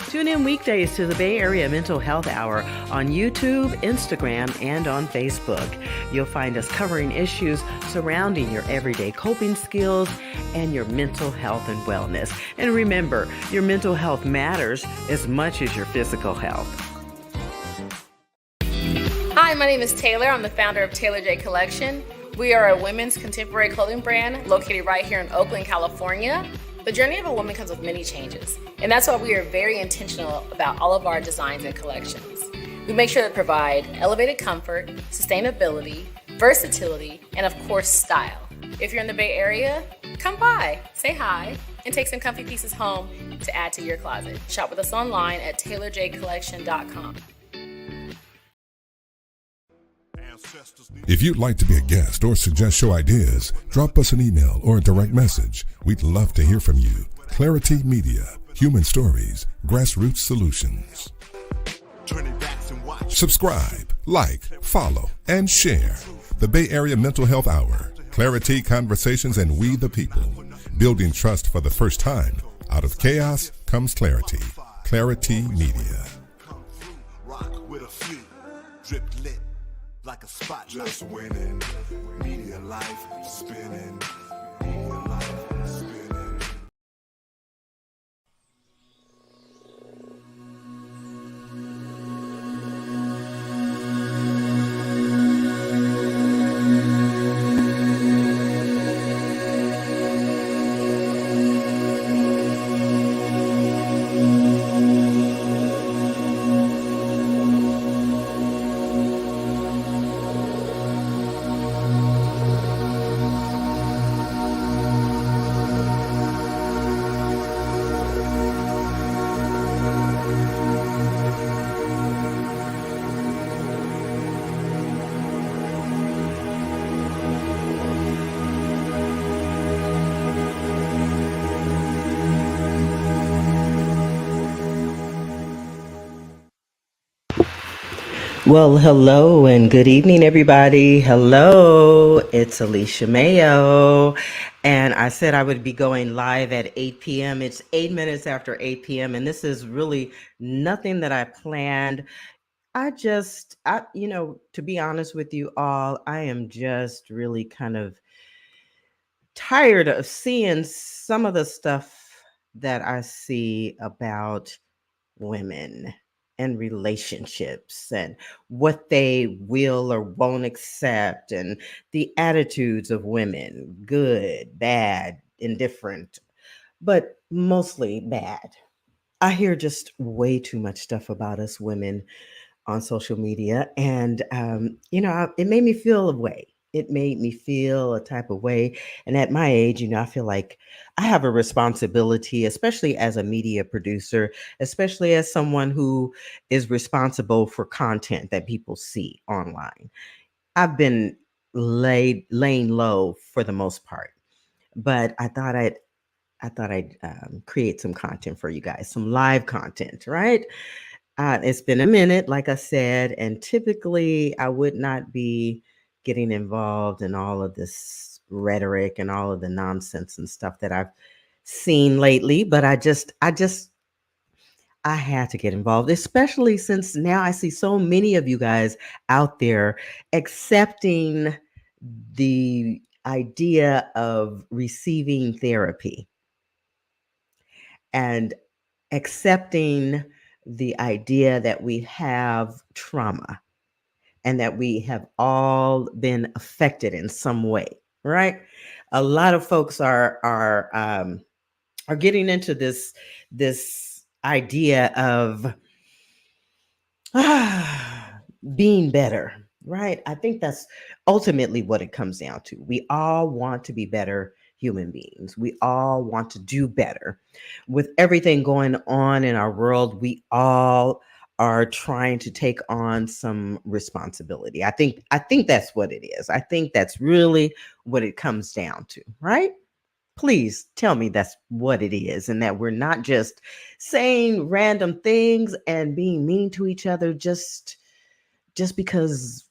Tune in weekdays to the Bay Area Mental Health Hour on YouTube, Instagram, and on Facebook. You'll find us covering issues surrounding your everyday coping skills and your mental health and wellness. And remember, your mental health matters as much as your physical health. Hi, my name is Taylor. I'm the founder of Taylor J Collection. We are a women's contemporary clothing brand located right here in Oakland, California. The journey of a woman comes with many changes, and that's why we are very intentional about all of our designs and collections. We make sure to provide elevated comfort, sustainability, versatility, and of course, style. If you're in the Bay Area, come by, say hi, and take some comfy pieces home to add to your closet. Shop with us online at taylorjcollection.com. If you'd like to be a guest or suggest show ideas, drop us an email or a direct message. We'd love to hear from you. Clari-T Media, human stories, grassroots solutions. Subscribe, like, follow, and share. The Bay Area Mental Health Hour, Clari-T Conversations and We the People. Building trust for the first time. Out of chaos comes clarity. Clari-T Media. Like a spotlight. Just winning, media life spinning, media life spinning. Well, hello and good evening, everybody. Hello, it's Alicia Mayo. And I said I would be going live at 8 p.m. It's 8 minutes after 8 p.m. And this is really nothing that I planned. To be honest with you all, I am just really kind of tired of seeing some of the stuff that I see about women and relationships and what they will or won't accept and the attitudes of women, good, bad, indifferent, but mostly bad. I hear just way too much stuff about us women on social media. And, it made me feel a way. It made me feel a type of way. And at my age, I feel like I have a responsibility, especially as a media producer, especially as someone who is responsible for content that people see online. I've been laying low for the most part, but I thought I'd create some content for you guys, some live content, right? It's been a minute, like I said, and typically I would not be getting involved in all of this rhetoric and all of the nonsense and stuff that I've seen lately, but I had to get involved, especially since now I see so many of you guys out there accepting the idea of receiving therapy and accepting the idea that we have trauma and that we have all been affected in some way, right? A lot of folks are getting into this idea of being better, right? I think that's ultimately what it comes down to. We all want to be better human beings. We all want to do better. With everything going on in our world, we all are trying to take on some responsibility. I think that's what it is. I think that's really what it comes down to, right? Please tell me that's what it is and that we're not just saying random things and being mean to each other just because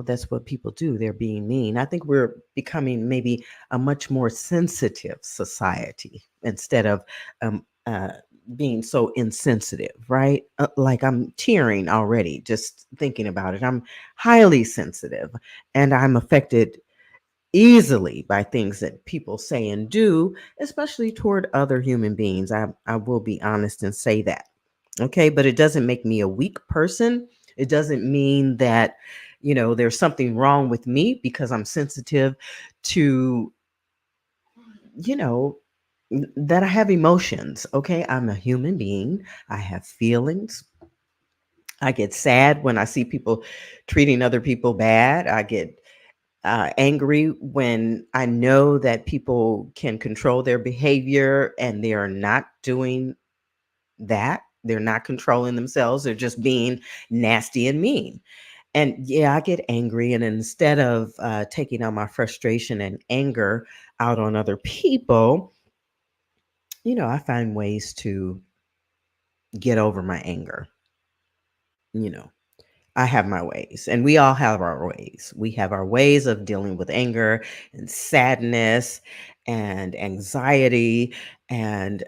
that's what people do. They're being mean. I think we're becoming maybe a much more sensitive society instead of being so insensitive, right? Like I'm tearing already just thinking about it. I'm highly sensitive and I'm affected easily by things that people say and do, especially toward other human beings. I will be honest and say that. Okay. But it doesn't make me a weak person. It doesn't mean that, there's something wrong with me because I'm sensitive to, you know, that I have emotions. Okay. I'm a human being. I have feelings. I get sad when I see people treating other people bad. I get angry when I know that people can control their behavior and they are not doing that. They're not controlling themselves. They're just being nasty and mean. And yeah, I get angry. And instead of taking out my frustration and anger out on other people, I find ways to get over my anger. You know, I have my ways, and we all have our ways. We have our ways of dealing with anger and sadness and anxiety and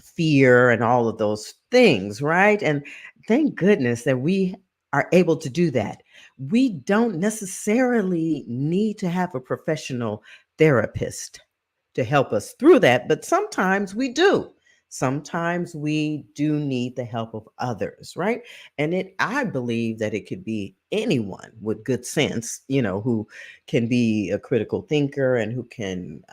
fear and all of those things, right? And thank goodness that we are able to do that. We don't necessarily need to have a professional therapist to help us through that, but sometimes we do. Sometimes we do need the help of others, right? And I believe that it could be anyone with good sense, who can be a critical thinker and who can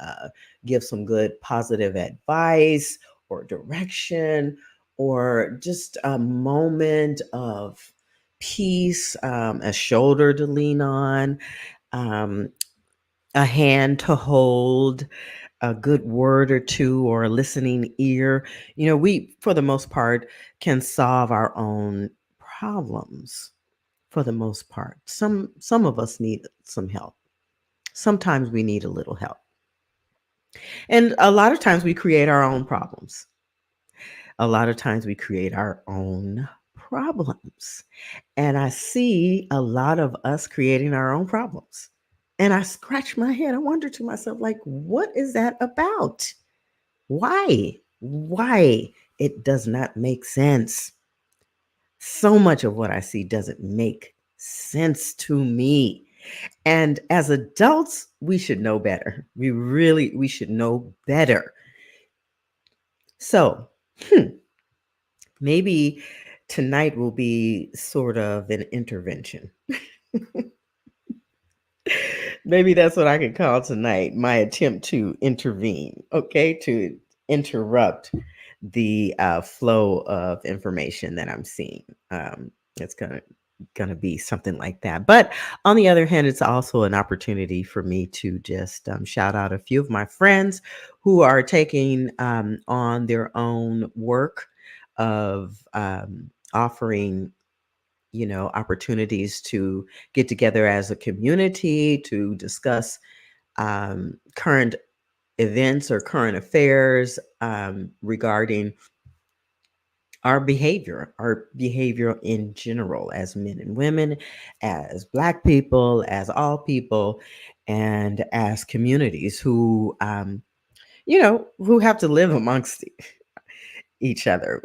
give some good positive advice or direction or just a moment of peace, a shoulder to lean on, um, a hand to hold, a good word or two, or a listening ear. We, for the most part, can solve our own problems. For the most part, some of us need some help. Sometimes we need a little help, and a lot of times we create our own problems. A lot of times we create our own problems, and I see a lot of us creating our own problems. And I scratch my head. I wonder to myself, like, what is that about? Why? Why? It does not make sense. So much of what I see doesn't make sense to me. And as adults, we should know better. We should know better. So, maybe tonight will be sort of an intervention. Maybe that's what I could call tonight, my attempt to intervene, okay, to interrupt the flow of information that I'm seeing. It's gonna be something like that. But on the other hand, it's also an opportunity for me to just shout out a few of my friends who are taking on their own work of offering opportunities to get together as a community to discuss current events or current affairs regarding our behavior in general as men and women, as Black people, as all people, and as communities who have to live amongst each other.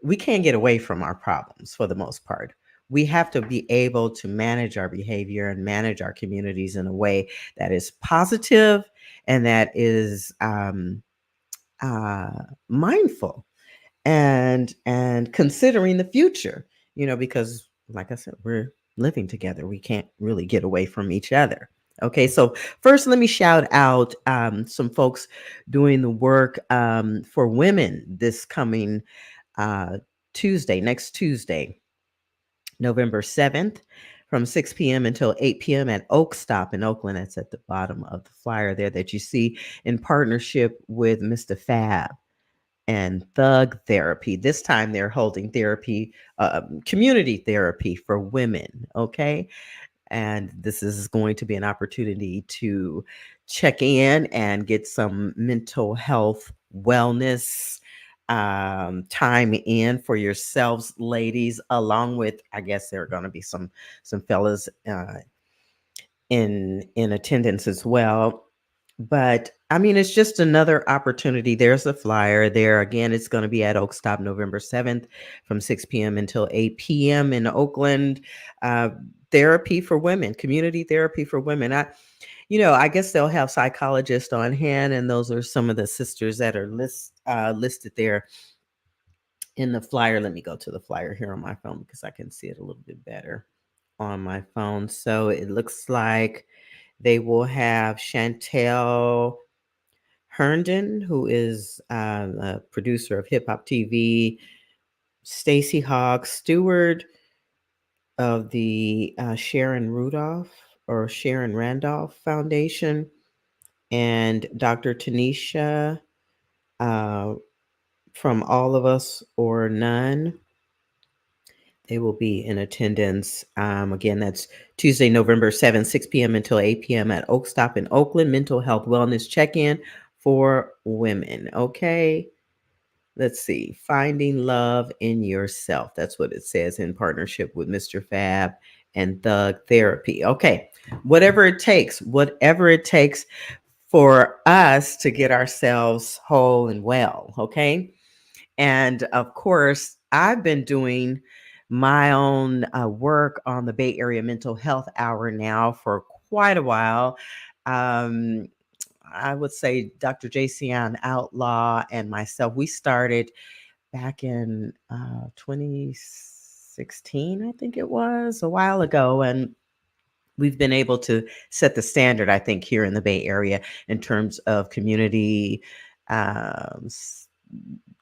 We can't get away from our problems for the most part. We have to be able to manage our behavior and manage our communities in a way that is positive and that is mindful and considering the future, because like I said, we're living together. We can't really get away from each other. Okay, so first, let me shout out some folks doing the work for women this coming uh, next Tuesday, November 7th, from 6 p.m. until 8 p.m. at Oak Stop in Oakland. That's at the bottom of the flyer there that you see, in partnership with Mr. Fab and Thug Therapy. This time they're holding therapy, community therapy for women. Okay. And this is going to be an opportunity to check in and get some mental health wellness time in for yourselves, ladies, along with, I guess there are going to be some fellas in attendance as well. But I mean, it's just another opportunity. There's a flyer there. Again, it's going to be at Oak Stop November 7th from 6 p.m. until 8 p.m. in Oakland. Uh, Therapy for women, community therapy for women. I guess they'll have psychologists on hand, and those are some of the sisters that are listed there in the flyer. Let me go to the flyer here on my phone because I can see it a little bit better on my phone. So it looks like they will have Chantel Herndon, who is a producer of Hip Hop TV, Stacy Hogg Stewart of the Sharon Randolph Foundation, and Dr. Tanisha uh, from All of Us or None. They will be in attendance. Again, that's Tuesday, November 7th, 6 p.m. until 8 p.m. at Oak Stop in Oakland. Mental health wellness check-in for women. Okay. Let's see. Finding love in yourself. That's what it says, in partnership with Mr. Fab and Thug Therapy. Okay. Whatever it takes for us to get ourselves whole and well. Okay. And of course, I've been doing my own work on the Bay Area Mental Health Hour now for quite a while. Um, I would say Dr. JCN Outlaw and myself, we started back in 2016, I think it was, a while ago. And we've been able to set the standard, I think, here in the Bay Area in terms of um, s-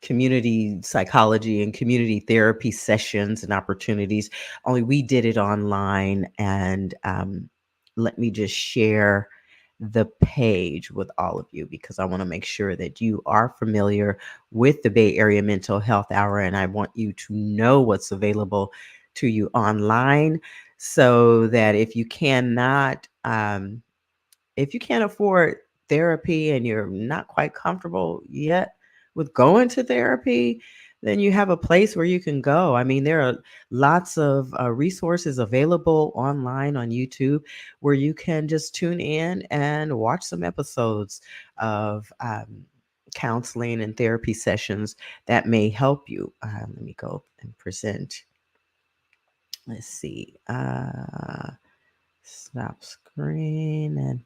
community psychology and community therapy sessions and opportunities. Only we did it online. And let me just share the page with all of you because I want to make sure that you are familiar with the Bay Area Mental Health Hour, and I want you to know what's available to you online, so that if you can't afford therapy and you're not quite comfortable yet with going to therapy, then you have a place where you can go. I mean, there are lots of resources available online on YouTube where you can just tune in and watch some episodes of counseling and therapy sessions that may help you. Let me go and present. Let's see. Stop screen. And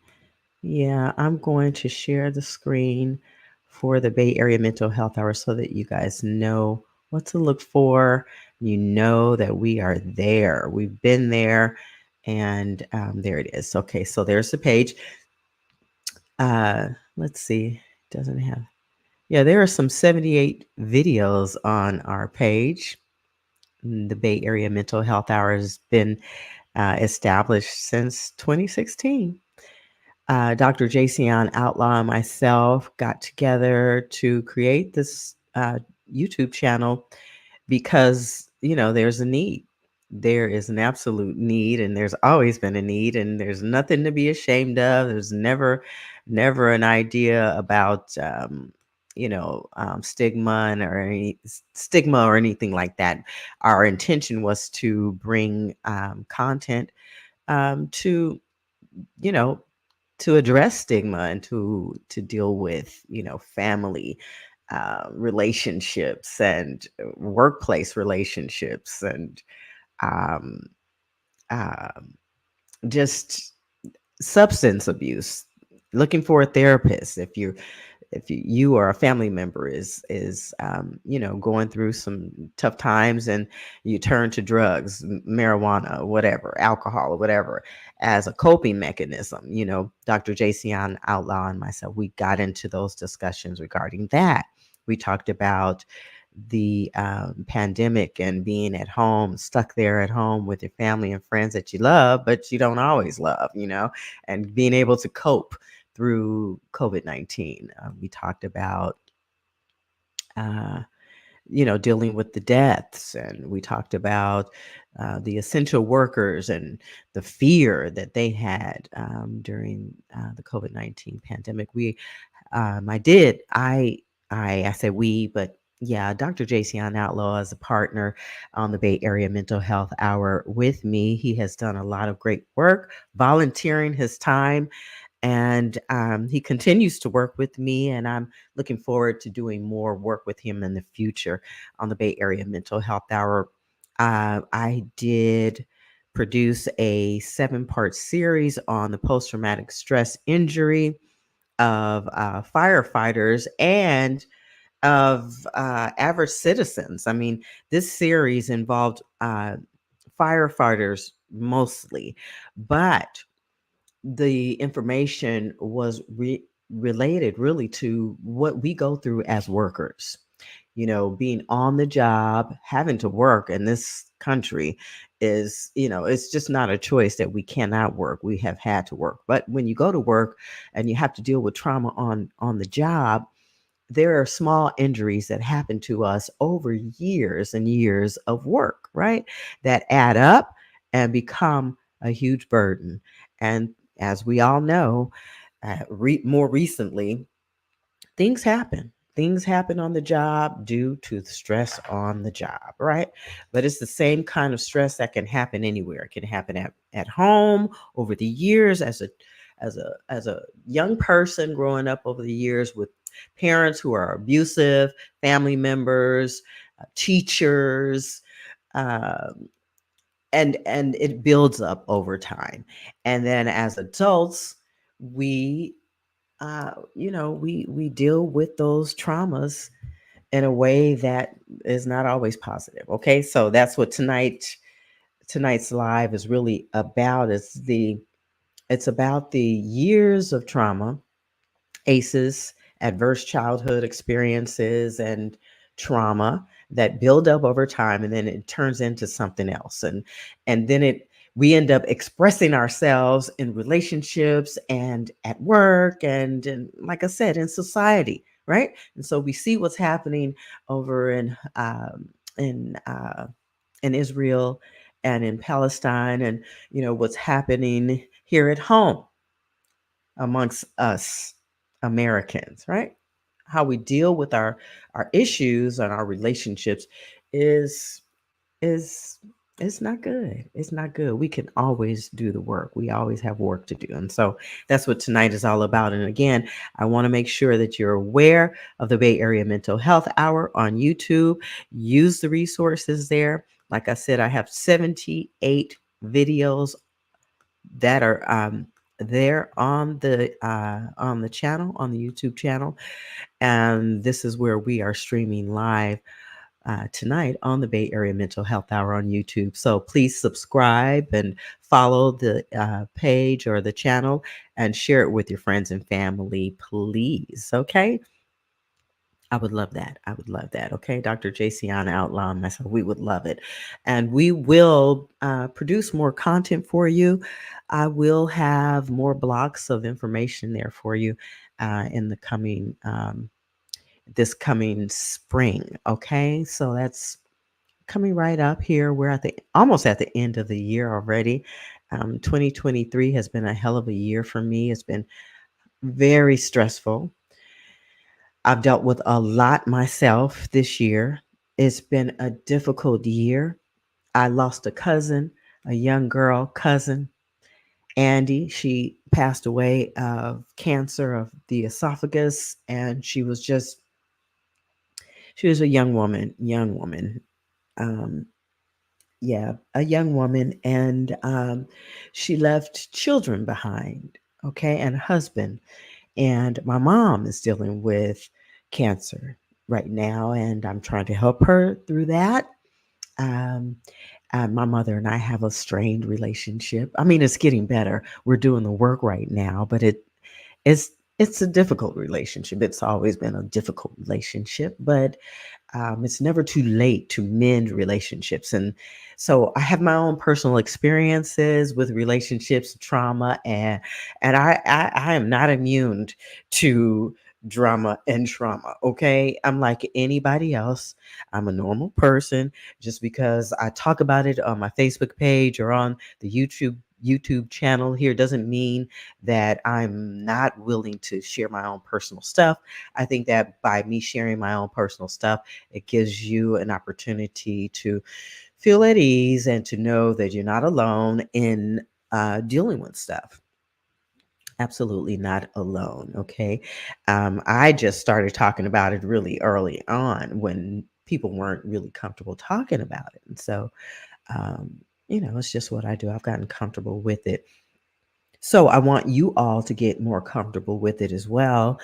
yeah, I'm going to share the screen for the Bay Area Mental Health Hour so that you guys know what to look for. You know that we are there. We've been there, and there it is. Okay, so there's the page. Let's see. Doesn't have. Yeah, there are some 78 videos on our page. The Bay Area Mental Health Hour has been established since 2016. Dr. Jason Outlaw and myself got together to create this YouTube channel because, there's a need. There is an absolute need, and there's always been a need, and there's nothing to be ashamed of. There's never an idea about, stigma stigma or anything like that. Our intention was to bring content to, you know, to address stigma and to deal with family relationships and workplace relationships and um, um, just substance abuse, looking for a therapist if you or a family member is going through some tough times, and you turn to drugs, marijuana, whatever, alcohol or whatever, as a coping mechanism. Dr. Jason Outlaw and myself, we got into those discussions regarding that. We talked about the pandemic and being at home, stuck there at home with your family and friends that you love, but you don't always love, and being able to cope through COVID-19. We talked about, uh, dealing with the deaths, and we talked about the essential workers and the fear that they had during the COVID-19 pandemic. I say we, but yeah, Dr. Jason Outlaw is a partner on the Bay Area Mental Health Hour with me. He has done a lot of great work, volunteering his time And he continues to work with me, and I'm looking forward to doing more work with him in the future on the Bay Area Mental Health Hour. I did produce a 7-part series on the post traumatic stress injury of firefighters and of average citizens. I mean, this series involved firefighters mostly, but the information was related really to what we go through as workers. You know, being on the job, having to work in this country is, it's just not a choice that we cannot work. We have had to work. But when you go to work and you have to deal with trauma on the job, there are small injuries that happen to us over years and years of work, right? That add up and become a huge burden. And as we all know, more recently, things happen. Things happen on the job due to the stress on the job, right? But it's the same kind of stress that can happen anywhere. It can happen at home over the years as a young person growing up over the years with parents who are abusive, family members, teachers, um, and it builds up over time. And then as adults, we we deal with those traumas in a way that is not always positive. Okay, so that's what tonight's live is really about. It's about the years of trauma, ACEs, adverse childhood experiences, and trauma that build up over time, and then it turns into something else, and then it we end up expressing ourselves in relationships and at work and like I said, in society, right? And so we see what's happening over in in Israel and in Palestine, and what's happening here at home amongst us Americans, right? How we deal with our issues and our relationships is is it's not good. It's not good. We can always do the work. We always have work to do. And so that's what tonight is all about. And again, I want to make sure that you're aware of the Bay Area Mental Health Hour on YouTube. Use the resources there. Like I said, I have 78 videos that are there on the channel, on the YouTube channel, and this is where we are streaming live tonight on the Bay Area Mental Health Hour on YouTube. So please subscribe and follow the page or the channel and share it with your friends and family, please. Okay. I would love that. I would love that. Okay, Dr. Jayciana Outlaw and myself, we would love it. And we will produce more content for you. I will have more blocks of information there for you in the this coming spring. Okay, so that's coming right up here. We're at the almost at the end of the year already. 2023 has been a hell of a year for me. It's been very stressful. I've dealt with a lot myself this year. It's been a difficult year. I lost a cousin, a young girl cousin, Andy. She passed away of cancer of the esophagus, and she was a young woman. Um, yeah, a young woman, and she left children behind, okay, and a husband. And my mom is dealing with cancer right now, and I'm trying to help her through that. Um, my mother and I have a strained relationship. I mean, it's getting better. We're doing the work right now, but it's it's a difficult relationship. It's always been a difficult relationship, but it's never too late to mend relationships. And so I have my own personal experiences with relationships, trauma, and I am not immune to drama and trauma. Okay. I'm like anybody else. I'm a normal person. Just because I talk about it on my Facebook page or on the YouTube channel here doesn't mean that I'm not willing to share my own personal stuff. I think that by me sharing my own personal stuff, it gives you an opportunity to feel at ease and to know that you're not alone in dealing with stuff. Absolutely not alone. Okay. I just started talking about it really early on when people weren't really comfortable talking about it. And so, um, it's just what I do. I've gotten comfortable with it. So I want you all to get more comfortable with it as well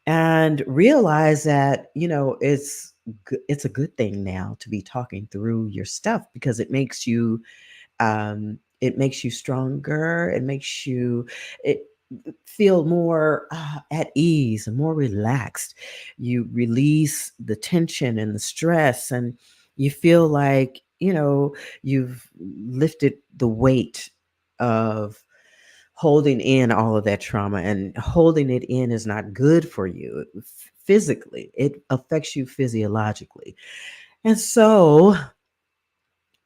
and realize that, it's a good thing now to be talking through your stuff because it makes you stronger. It feel more at ease and more relaxed. You release the tension and the stress, and you feel like you've lifted the weight of holding in all of that trauma, and holding it in is not good for you physically. It affects you physiologically. And so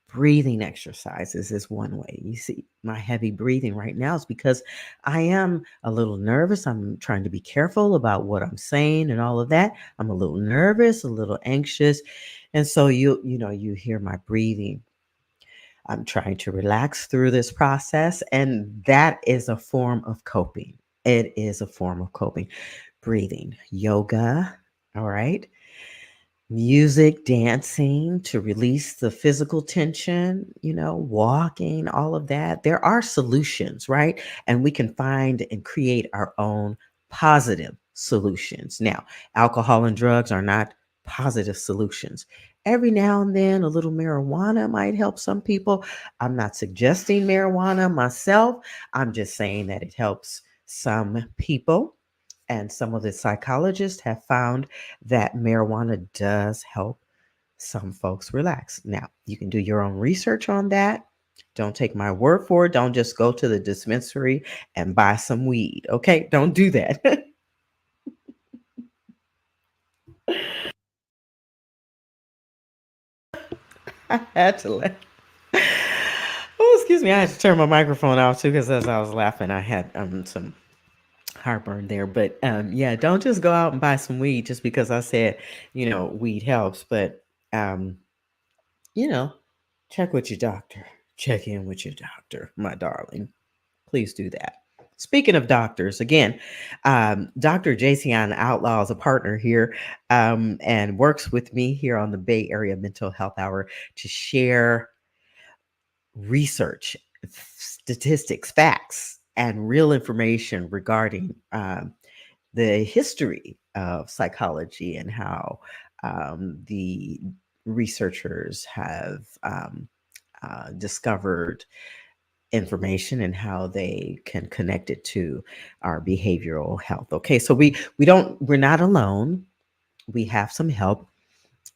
breathing exercises is one way. You see, my heavy breathing right now is because I am a little nervous. I'm trying to be careful about what I'm saying and all of that. I'm a little nervous, a little anxious. And so you hear my breathing. I'm trying to relax through this process, and that is a form of coping. It is a form of coping. Breathing, yoga, all right, music, dancing to release the physical tension, walking, all of that. There are solutions, right? And we can find and create our own positive solutions. Now, alcohol and drugs are not positive solutions. Every now and then, a little marijuana might help some people. I'm not suggesting marijuana myself. I'm just saying that it helps some people. And some of the psychologists have found that marijuana does help some folks relax. Now, you can do your own research on that. Don't take my word for it. Don't just go to the dispensary and buy some weed. Okay? Don't do that. I had to laugh. Oh, excuse me. I had to turn my microphone off too because as I was laughing, I had some heartburn there. But yeah, don't just go out and buy some weed just because I said, weed helps. But um, you know, check with your doctor. Check in with your doctor, my darling. Please do that. Speaking of doctors, again, Dr. Jason Outlaw is a partner here and works with me here on the Bay Area Mental Health Hour to share research, statistics, facts, and real information regarding the history of psychology and how the researchers have discovered information and how they can connect it to our behavioral health. Okay, so we're not alone. We have some help,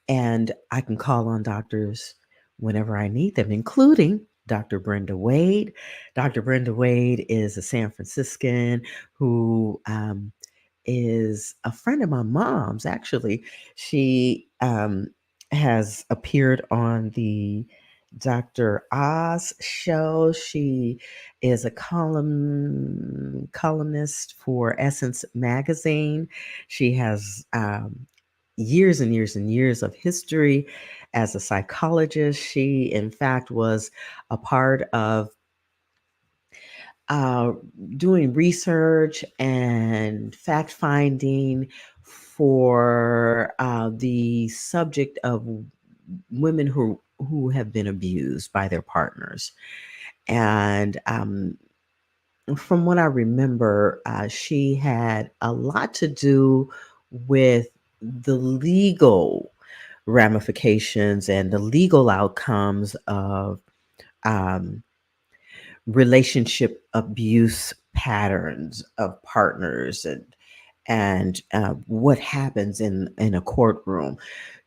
and I can call on doctors whenever I need them, including Dr. Brenda Wade. Dr. Brenda Wade is a San Franciscan who is a friend of my mom's. Actually, she has appeared on the Dr. Oz show. She is a columnist for Essence magazine. She has years and years and years of history as a psychologist. She, in fact, was a part of uh, doing research and fact finding for the subject of women who have been abused by their partners. And from what I remember, she had a lot to do with the legal ramifications and the legal outcomes of um, relationship abuse patterns of partners, and what happens in a courtroom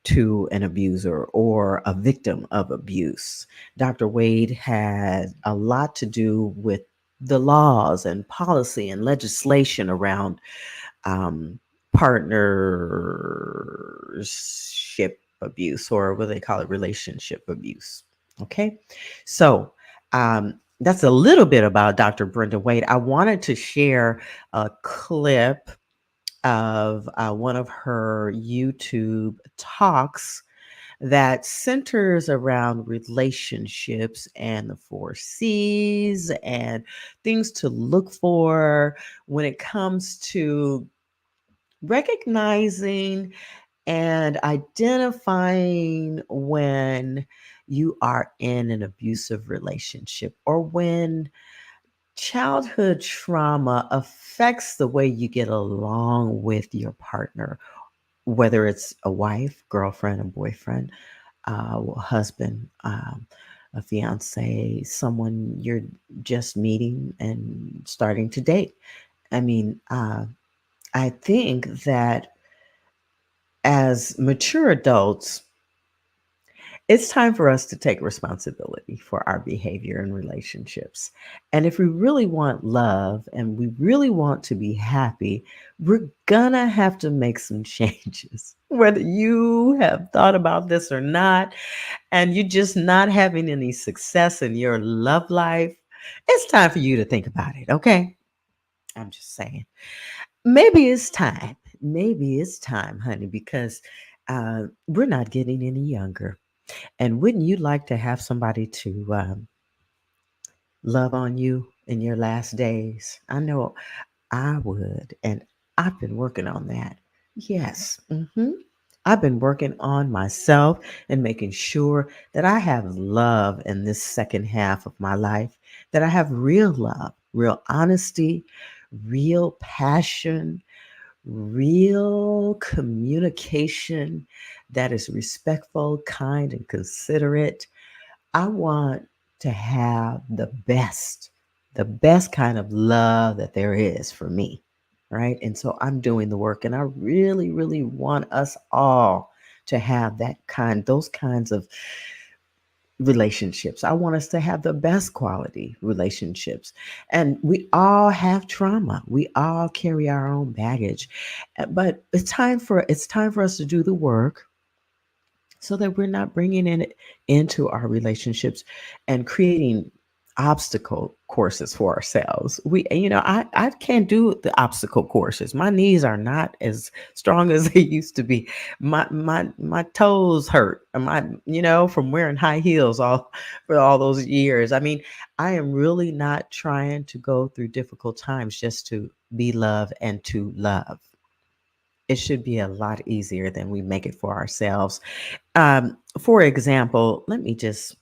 to an abuser or a victim of abuse. Dr. Wade had a lot to do with the laws and policy and legislation around um, partnership abuse, or what they call it, relationship abuse. Okay, so that's a little bit about Dr. Brenda Wade. I wanted to share a clip of one of her YouTube talks that centers around relationships and the four C's and things to look for when it comes to recognizing and identifying when you are in an abusive relationship or when childhood trauma affects the way you get along with your partner, whether it's a wife, girlfriend, a boyfriend, husband, a fiance, someone you're just meeting and starting to date. I mean, I think that as mature adults, it's time for us to take responsibility for our behavior and relationships. And if we really want love and we really want to be happy, we're gonna have to make some changes. Whether you have thought about this or not, and you're just not having any success in your love life, it's time for you to think about it, okay? I'm just saying. Maybe it's time. Maybe it's time, honey, because we're not getting any younger. And wouldn't you like to have somebody to love on you in your last days? I know I would. And I've been working on that. Yes. I've been working on myself and making sure that I have love in this second half of my life, that I have real love, real honesty, real passion, real communication that is respectful, kind, and considerate. I want to have the best kind of love that there is for me. Right. And so I'm doing the work, and I really, really want us all to have those kinds of relationships. I want us to have the best quality relationships. And we all have trauma. We all carry our own baggage. But it's time for us to do the work so that we're not bringing it into our relationships and creating obstacle courses for ourselves. I can't do the obstacle courses. My knees are not as strong as they used to be. My toes hurt. From wearing high heels all for all those years. I mean, I am really not trying to go through difficult times just to be loved and to love. It should be a lot easier than we make it for ourselves. For example, let me just,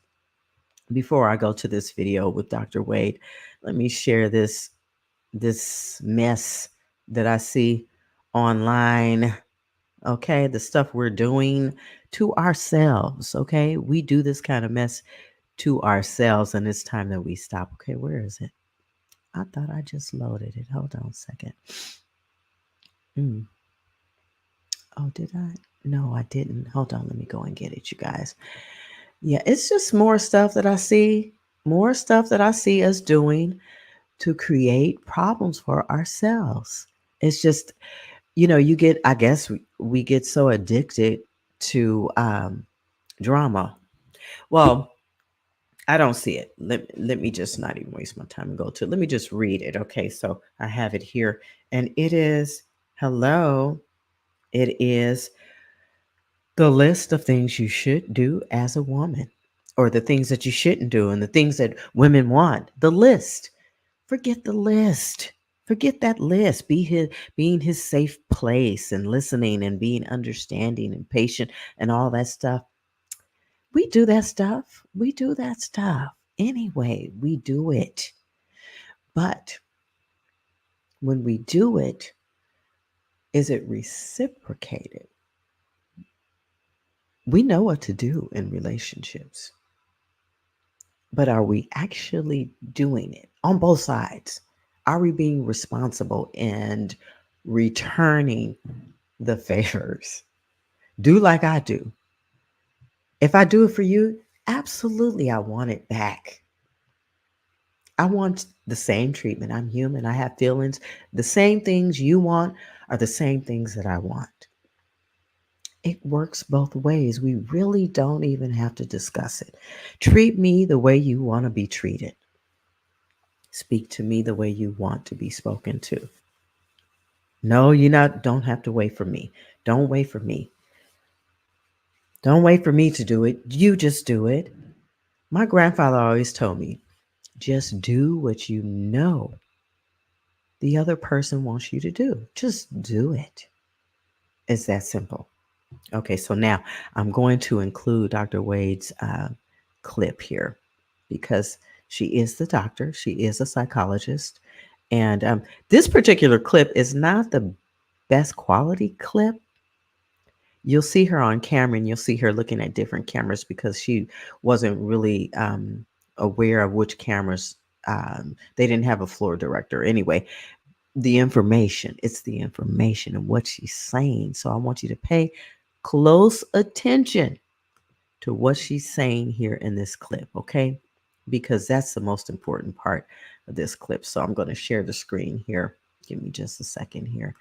before I go to this video with Dr. Wade, let me share this mess that I see online. Okay, the stuff we're doing to ourselves. Okay, we do this kind of mess to ourselves, and it's time that we stop. Okay, where is it? I thought I just loaded it. Hold on a second. Mm. Oh, did I? No, I didn't. Hold on, let me go and get it, you guys. Yeah, it's just more stuff that I see us doing to create problems for ourselves. It's just, I guess we get so addicted to drama. Well, I don't see it. Let me just not even waste my time and go to it. Let me just read it. Okay, so I have it here. And it is, hello, it is the list of things you should do as a woman, or the things that you shouldn't do, and the things that women want. The list. Forget the list. Forget that list. Being his safe place and listening and being understanding and patient and all that stuff. We do that stuff. We do that stuff. Anyway, we do it. But when we do it, is it reciprocated? We know what to do in relationships, but are we actually doing it on both sides? Are we being responsible and returning the favors? Do like I do. If I do it for you, absolutely I want it back. I want the same treatment. I'm human. I have feelings. The same things you want are the same things that I want. It works both ways. We really don't even have to discuss it. Treat me the way you want to be treated. Speak to me the way you want to be spoken to. No, don't have to wait for me. Don't wait for me. Don't wait for me to do it. You just do it. My grandfather always told me, just do what you know the other person wants you to do. Just do it. It's that simple. Okay, so now I'm going to include Dr. Wade's clip here because she is the doctor, she is a psychologist. And this particular clip is not the best quality clip. You'll see her on camera and you'll see her looking at different cameras because she wasn't really aware of which cameras. They didn't have a floor director. Anyway, it's the information and what she's saying. So I want you to pay close attention to what she's saying here in this clip, okay? Because that's the most important part of this clip. So I'm going to share the screen here. Give me just a second here.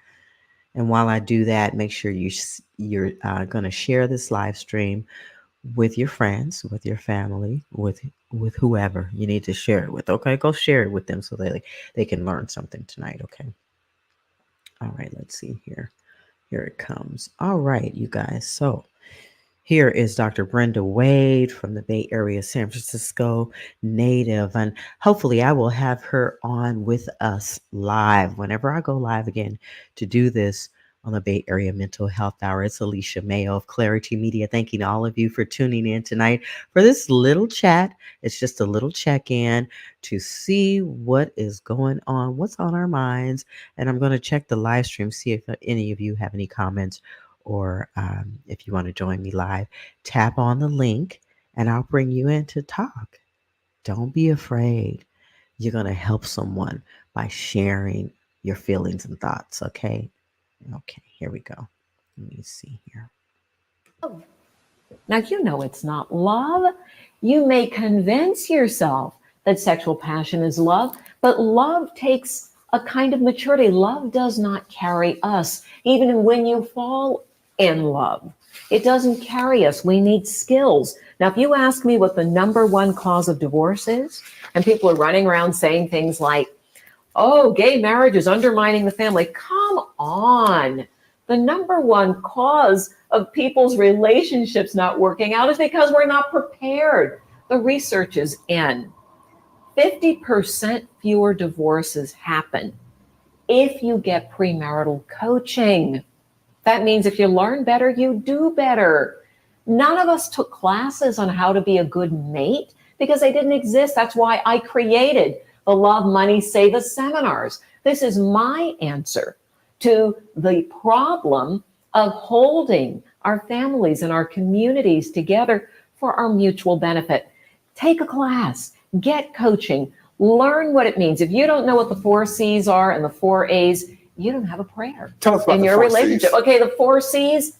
And while I do that, make sure you're going to share this live stream with your friends, with your family, with whoever you need to share it with. Okay, go share it with them so they can learn something tonight. Okay. All right, let's see here. Here it comes. All right, you guys. So here is Dr. Brenda Wade from the Bay Area, San Francisco native. And hopefully I will have her on with us live whenever I go live again to do this on the Bay Area Mental Health Hour. It's Alicia Mayo of Clari-T Media. Thanking all of you for tuning in tonight for this little chat. It's just a little check-in to see what is going on, what's on our minds. And I'm going to check the live stream, see if any of you have any comments or if you want to join me live. Tap on the link and I'll bring you in to talk. Don't be afraid. You're going to help someone by sharing your feelings and thoughts, okay? Okay, here we go. Let me see here. Now, you know it's not love. You may convince yourself that sexual passion is love, but love takes a kind of maturity. Love does not carry us, even when you fall in love. It doesn't carry us. We need skills. Now, if you ask me what the number one cause of divorce is, and people are running around saying things like, oh, gay marriage is undermining the family. Come on. The number one cause of people's relationships not working out is because we're not prepared. The research is in. 50% fewer divorces happen if you get premarital coaching. That means if you learn better, you do better. None of us took classes on how to be a good mate because they didn't exist. That's why I created the Love, Money, Save Us seminars. This is my answer to the problem of holding our families and our communities together for our mutual benefit. Take a class, get coaching, learn what it means. If you don't know what the 4 C's are and the 4 A's, you don't have a prayer. Tell us about in the your 4 relationship. C's. Okay, the 4 C's,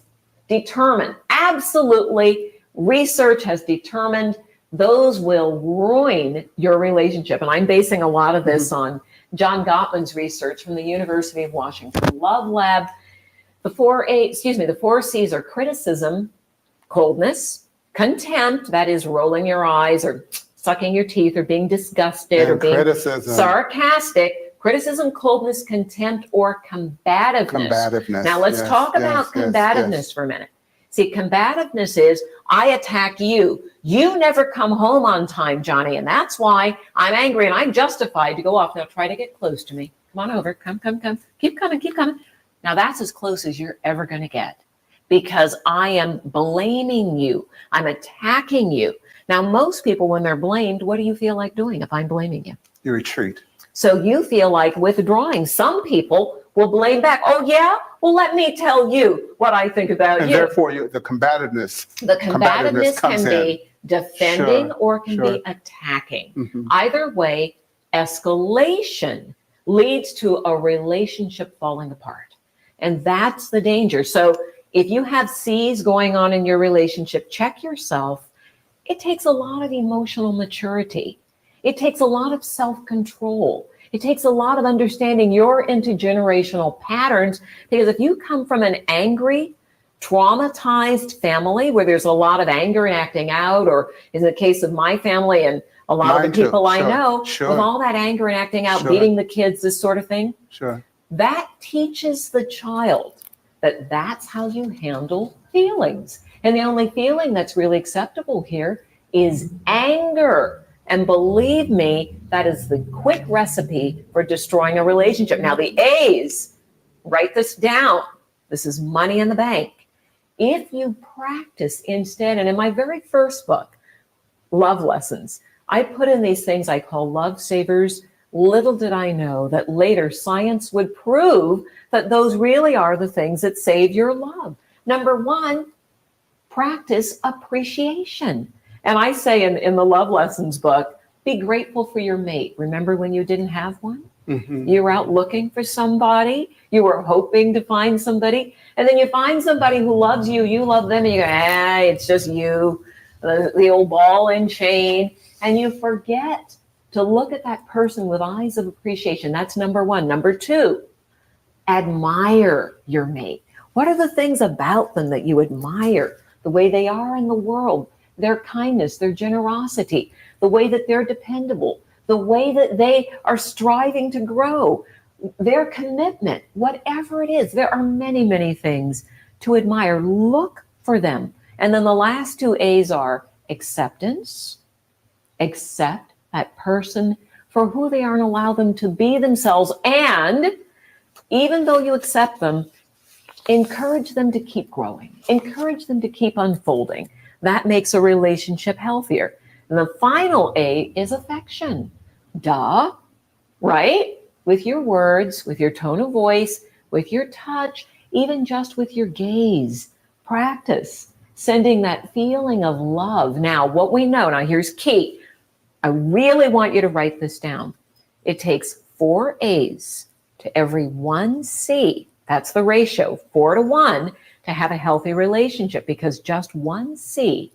determine. Absolutely, research has determined those will ruin your relationship. And I'm basing a lot of this on John Gottman's research from the University of Washington Love Lab. The 4 C's are criticism, coldness, contempt, that is rolling your eyes or sucking your teeth or being disgusted and or being criticism. sarcastic, criticism, coldness, contempt, or combativeness. Now let's talk about combativeness for a minute. See, combativeness is, I attack you. You never come home on time, Johnny, and that's why I'm angry and I'm justified to go off. Now try to get close to me. Come on over. Come. Keep coming. Now that's as close as you're ever going to get because I am blaming you. I'm attacking you. Now, most people, when they're blamed, what do you feel like doing if I'm blaming you? You retreat. So you feel like withdrawing. Some people will blame back. Oh, yeah? Well, let me tell you what I think about And you. therefore, the combativeness. The combativeness comes can be defending Sure, or can sure. be attacking. Either way, escalation leads to a relationship falling apart. And that's the danger. So if you have C's going on in your relationship, check yourself. It takes a lot of emotional maturity. It takes a lot of self-control. It takes a lot of understanding your intergenerational patterns, because if you come from an angry, traumatized family where there's a lot of anger and acting out, or in the case of my family and a lot of the people I know, with all that anger and acting out, beating the kids, this sort of thing, that teaches the child that that's how you handle feelings. And the only feeling that's really acceptable here is anger. And believe me, that is the quick recipe for destroying a relationship. Now, the A's, write this down. This is money in the bank. If you practice instead, and in my very first book, Love Lessons, I put in these things I call love savers. Little did I know that later science would prove that those really are the things that save your love. Number one, practice appreciation. And I say in the Love Lessons book, be grateful for your mate. Remember when you didn't have one? Mm-hmm. You were out looking for somebody. You were hoping to find somebody. And then you find somebody who loves you. You love them. And you go, it's just you, the old ball and chain. And you forget to look at that person with eyes of appreciation. That's number one. Number two, admire your mate. What are the things about them that you admire? The way they are in the world, their kindness, their generosity, the way that they're dependable, the way that they are striving to grow, their commitment, whatever it is. There are many, many things to admire. Look for them. And then the last two A's are acceptance. Accept that person for who they are and allow them to be themselves. And even though you accept them, encourage them to keep growing. Encourage them to keep unfolding. That makes a relationship healthier. And the final A is affection. Duh, right? With your words, with your tone of voice, with your touch, even just with your gaze. Practice sending that feeling of love. Now, what we know, now here's key. I really want you to write this down. It takes 4 A's to every 1 C. That's the ratio, 4 to 1, to have a healthy relationship, because just 1 C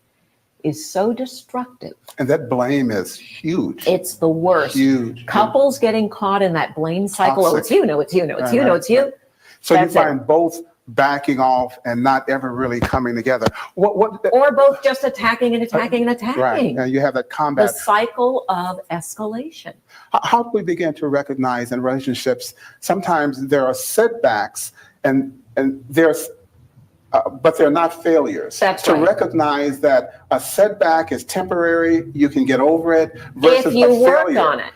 is so destructive. And that blame is huge. It's the worst. Huge. Couples getting caught in that blame cycle. Toxic. Oh, it's you. No, it's you. No, it's you. No, it's you. So That's you find both backing off and not ever really coming together. Or both just attacking and attacking and attacking. Right, and you have that combat. The cycle of escalation. How do we begin to recognize in relationships, sometimes there are setbacks and there's, but they're not failures. That's to right. recognize that a setback is temporary, you can get over it, versus If you a work failure. on it.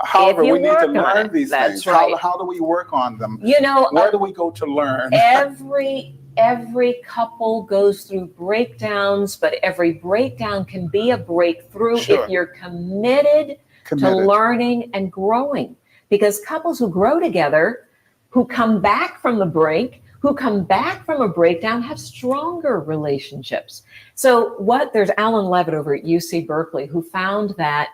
However, If you we need to work on learn it, these that's things. right. How do we work on them? You know, Where do we go to learn? Every couple goes through breakdowns, but every breakdown can be a breakthrough Sure. if you're committed to learning and growing. Because couples who grow together, who come back from the break, who come back from a breakdown, have stronger relationships. So there's Alan Levitt over at UC Berkeley, who found that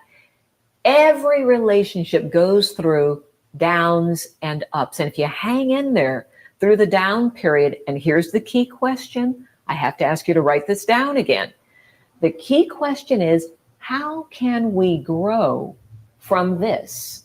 every relationship goes through downs and ups. And if you hang in there through the down period, and here's the key question, I have to ask you to write this down again. The key question is, how can we grow from this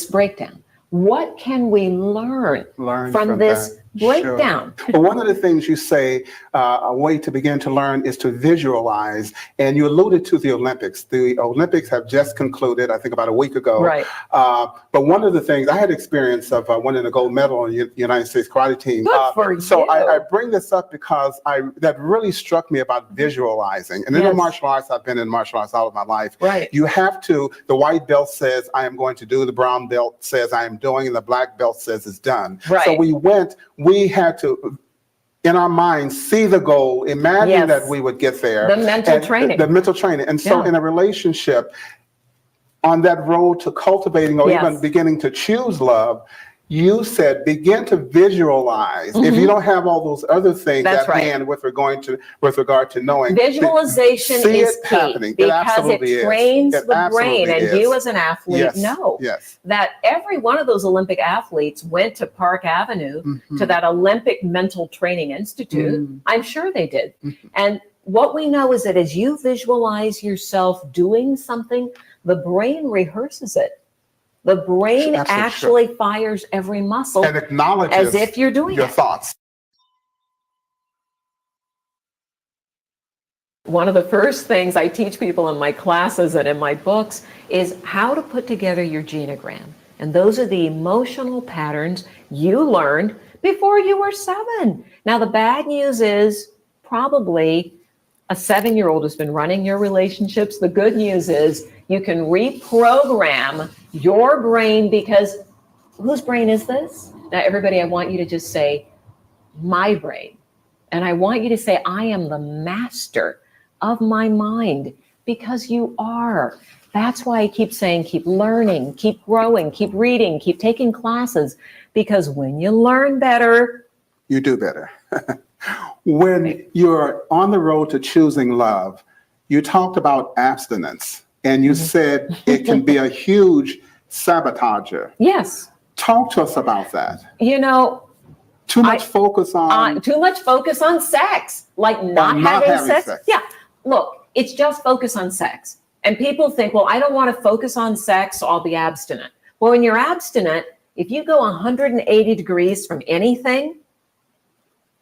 breakdown? What can we learn from this breakdown? Sure. Well, one of the things you say, a way to begin to learn is to visualize. And you alluded to the Olympics. The Olympics have just concluded, I think about a week ago. Right. But one of the things, I had experience of winning a gold medal on the United States Karate team. Good for you. So I bring this up because that really struck me about visualizing. And in the martial arts, I've been in martial arts all of my life. Right. You have to, the white belt says, I am going to do, the brown belt says, I am doing, and the black belt says it's done. Right. So we had to, in our minds, see the goal, imagine that we would get there. The mental training. The mental training. And so in a relationship, on that road to cultivating or even beginning to choose love, you said begin to visualize. If you don't have all those other things at hand with regard to knowing, visualization is key happening. because it trains the brain. And you as an athlete know that every one of those Olympic athletes went to Park Avenue to that Olympic Mental Training Institute. I'm sure they did. And what we know is that as you visualize yourself doing something, the brain rehearses it. The brain actually fires every muscle and acknowledges as if you're doing your thoughts. One of the first things I teach people in my classes and in my books is how to put together your genogram. And those are the emotional patterns you learned before you were 7. Now, the bad news is probably a 7-year-old has been running your relationships. The good news is you can reprogram your brain, because whose brain is this? Now, everybody, I want you to just say, my brain. And I want you to say, I am the master of my mind, because you are. That's why I keep saying, keep learning, keep growing, keep reading, keep taking classes, because when you learn better, you do better. When you're on the road to choosing love, you talked about abstinence, and you said it can be a huge sabotager. Yes. Talk to us about that. You know, too much focus on sex, like not having sex. Yeah. Look, it's just focus on sex. And people think, well, I don't want to focus on sex, so I'll be abstinent. Well, when you're abstinent, if you go 180 degrees from anything,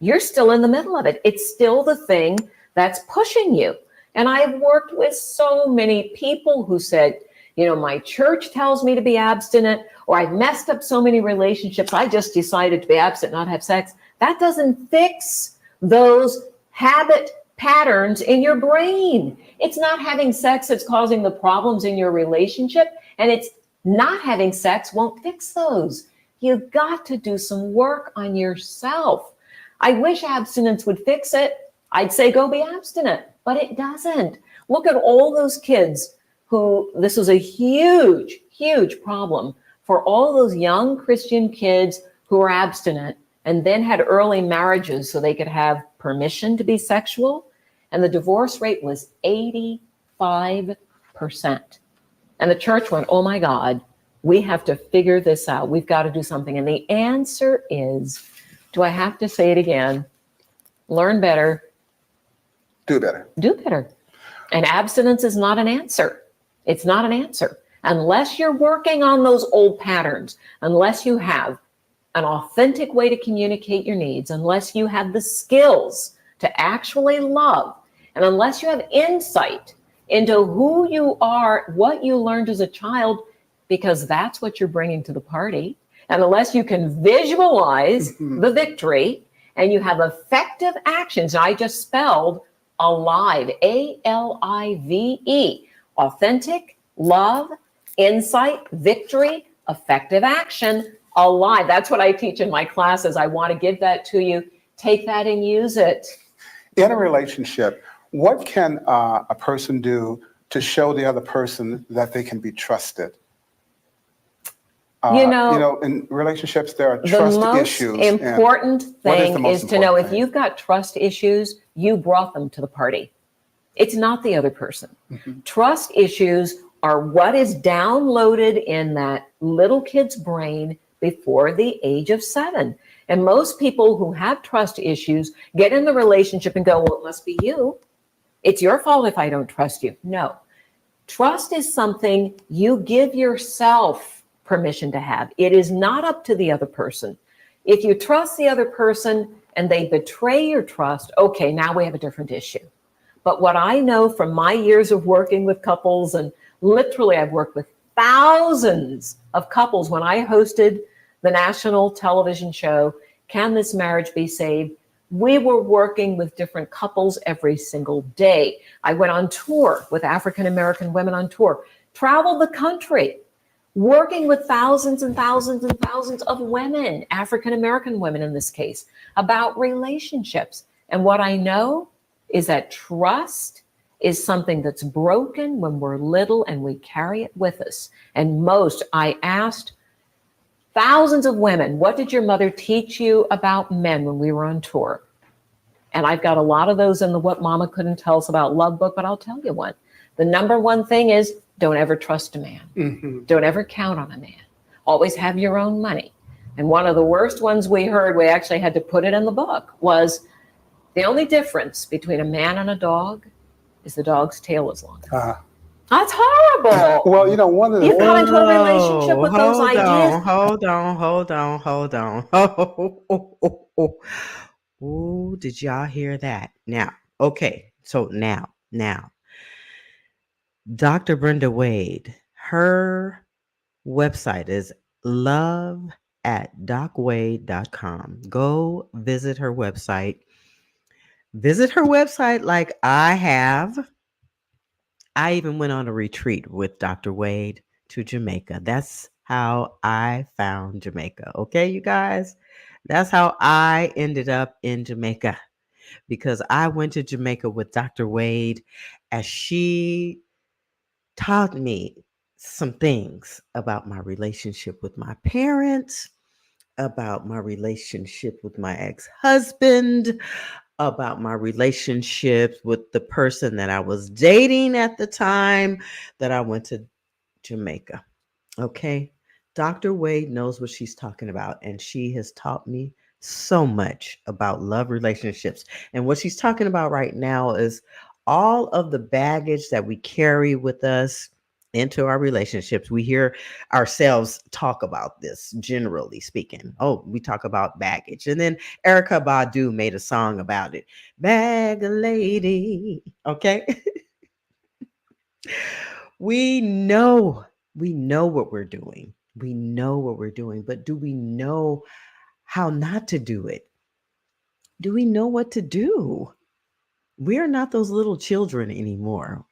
you're still in the middle of it. It's still the thing that's pushing you. And I've worked with so many people who said, you know, my church tells me to be abstinent, or I've messed up so many relationships, I just decided to be abstinent, not have sex. That doesn't fix those habit patterns in your brain. It's not having sex that's causing the problems in your relationship, and it's not having sex won't fix those. You've got to do some work on yourself. I wish abstinence would fix it. I'd say go be abstinent, but it doesn't. Look at all those kids who, this was a huge, huge problem for all those young Christian kids who were abstinent and then had early marriages so they could have permission to be sexual. And the divorce rate was 85%. And the church went, oh my God, we have to figure this out. We've got to do something. And the answer is, do I have to say it again? Learn better. Do better. Do better. And abstinence is not an answer. It's not an answer. Unless you're working on those old patterns, unless you have an authentic way to communicate your needs, unless you have the skills to actually love, and unless you have insight into who you are, what you learned as a child, because that's what you're bringing to the party, and unless you can visualize the victory and you have effective actions, I just spelled ALIVE, ALIVE, authentic, love, insight, victory, effective action, ALIVE. That's what I teach in my classes. I want to give that to you. Take that and use it. In a relationship, what can a person do to show the other person that they can be trusted? In relationships, there are trust issues. The most important thing is to know if you've got trust issues, you brought them to the party. It's not the other person. Trust issues are what is downloaded in that little kid's brain before the age of 7. And most people who have trust issues get in the relationship and go, well, it must be you. It's your fault if I don't trust you. No. Trust is something you give yourself permission to have. It is not up to the other person. If you trust the other person and they betray your trust, okay, now we have a different issue. But what I know from my years of working with couples, and literally I've worked with thousands of couples when I hosted the national television show, Can This Marriage Be Saved? We were working with different couples every single day. I went on tour with African-American women on tour, traveled the country, working with thousands and thousands and thousands of women, African-American women in this case, about relationships. And what I know is that trust is something that's broken when we're little and we carry it with us. And I asked thousands of women, what did your mother teach you about men when we were on tour? And I've got a lot of those in the What Mama Couldn't Tell Us About Love book, but I'll tell you one. The number one thing is don't ever trust a man. Don't ever count on a man. Always have your own money. And one of the worst ones we heard, we actually had to put it in the book, was the only difference between a man and a dog is the dog's tail is longer. That's horrible. Well, one of the you've come into a relationship with those ideas. Hold on. Oh, did y'all hear that? Now, okay. So now, Dr. Brenda Wade, her website is Love at docwade.com. Go visit her website. Visit her website like I have. I even went on a retreat with Dr. Wade to Jamaica. That's how I found Jamaica. Okay, you guys? That's how I ended up in Jamaica because I went to Jamaica with Dr. Wade as she taught me some things about my relationship with my parents, about my relationship with my ex husband, about my relationship with the person that I was dating at the time that I went to Jamaica. Okay. Dr. Wade knows what she's talking about, and she has taught me so much about love relationships. And what she's talking about right now is all of the baggage that we carry with us into our relationships. We hear ourselves talk about this, generally speaking. Oh, we talk about baggage. And then Erica Badu made a song about it. Bag lady. Okay. We know, we know what we're doing. We know what we're doing, but do we know how not to do it? Do we know what to do? We are not those little children anymore.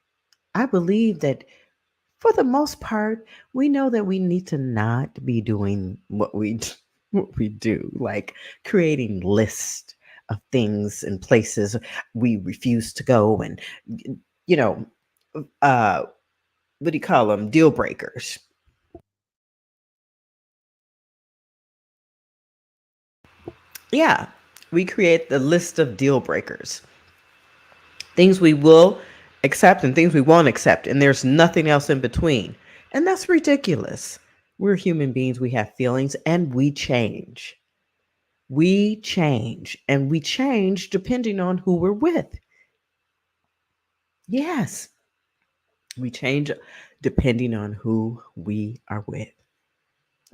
I believe that for the most part, we know that we need to not be doing what we do, like creating lists of things and places we refuse to go, and you know, uh, what do you call them? Deal breakers. Yeah, we create the list of deal breakers, things we will accept and things we won't accept, and there's nothing else in between. And that's ridiculous. We're human beings, we have feelings, and we change. We change, and we change depending on who we're with. Yes, we change depending on who we are with.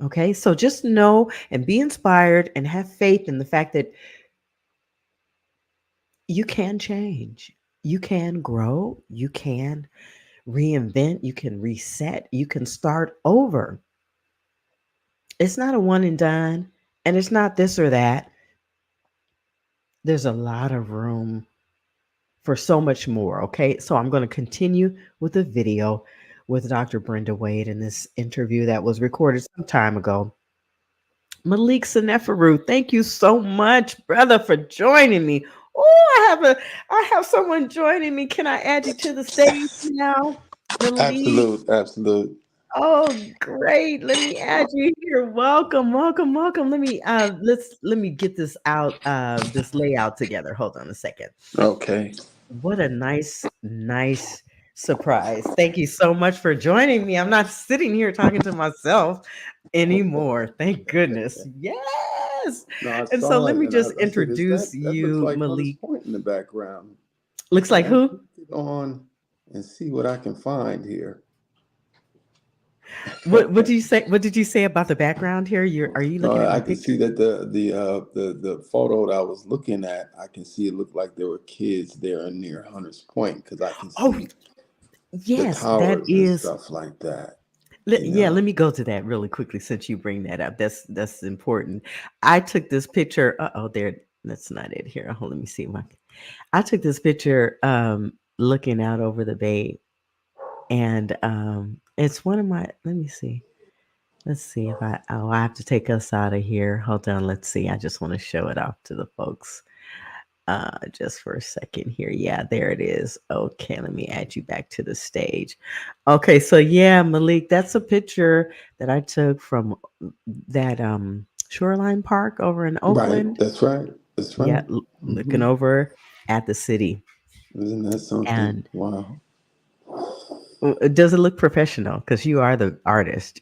Okay, so just know and be inspired and have faith in the fact that you can change. You can grow. You can reinvent. You can reset. You can start over. It's not a one and done, and it's not this or that. There's a lot of room for so much more. Okay, so I'm going to continue with the video with Dr. Brenda Wade in this interview that was recorded some time ago. Malik Seneferu, thank you so much, brother, for joining me. Oh, I have someone joining me. Can I add you to the stage now? Malik. Absolute, absolute. Oh, great. Let me add you here. Welcome, welcome, welcome. Let me get this out, this layout together. Hold on a second. Okay. What a nice surprise. Thank you so much for joining me. I'm not sitting here talking to myself anymore. Thank goodness. Yes. No, I And so saw let it me and just I said, "Is introduce that looks you, like Hunter's Malik. Point in the background?" Looks So like let who? me get on and see what I can find here. What do you say? What did you say about the background here? Are you No, looking at I my can picture? see that the photo that I was looking at, I can see it looked like there were kids there near Hunter's Point because I can Oh, see the yes, that towers and is. stuff like that. Yeah, let me go to that really quickly since you bring that up. That's important. I took this picture. Oh, there. That's not it here. Hold, let me see. I took this picture looking out over the bay, and it's one of my. Let me see. Let's see if I. Oh, I have to take us out of here. Hold on. Let's see. I just want to show it off to the folks. Just for a second here. Yeah, there it is. Okay, let me add you back to the stage. Okay, so yeah, Malik, that's a picture that I took from that shoreline park over in Right. Oakland. That's right. That's Yeah, right. looking Hmm. over at the city. Isn't that something? And Wow. does it look professional? Because you are the artist.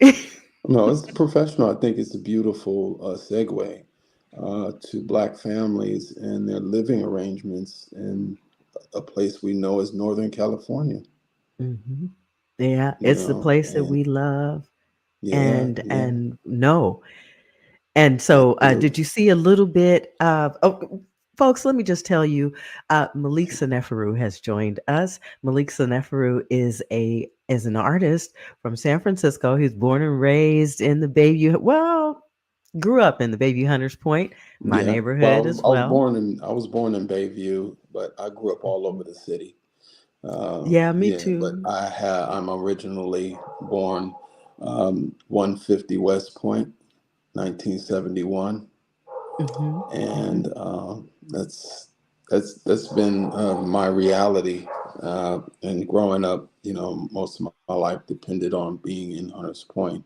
No, it's professional. I think it's a beautiful segue to Black families and their living arrangements in a place we know as Northern California. Hmm. Yeah, You it's the know, place that and we love yeah, yeah, and know. And so, did absolutely. you see a little bit of? Oh, folks, let me just tell you, Malik Seneferu has joined us. Malik Seneferu is an artist from San Francisco. He's born and raised in the Bay. Well, Grew up in the Baby Hunters Point, my Yeah. neighborhood Well, as well. I was born in Bayview, but I grew up all over the city. Yeah, me Yeah, but too. I'm originally born 150 West Point, 1971, Hmm. and that's been my reality. And growing up, most of my life depended on being in Hunters Point.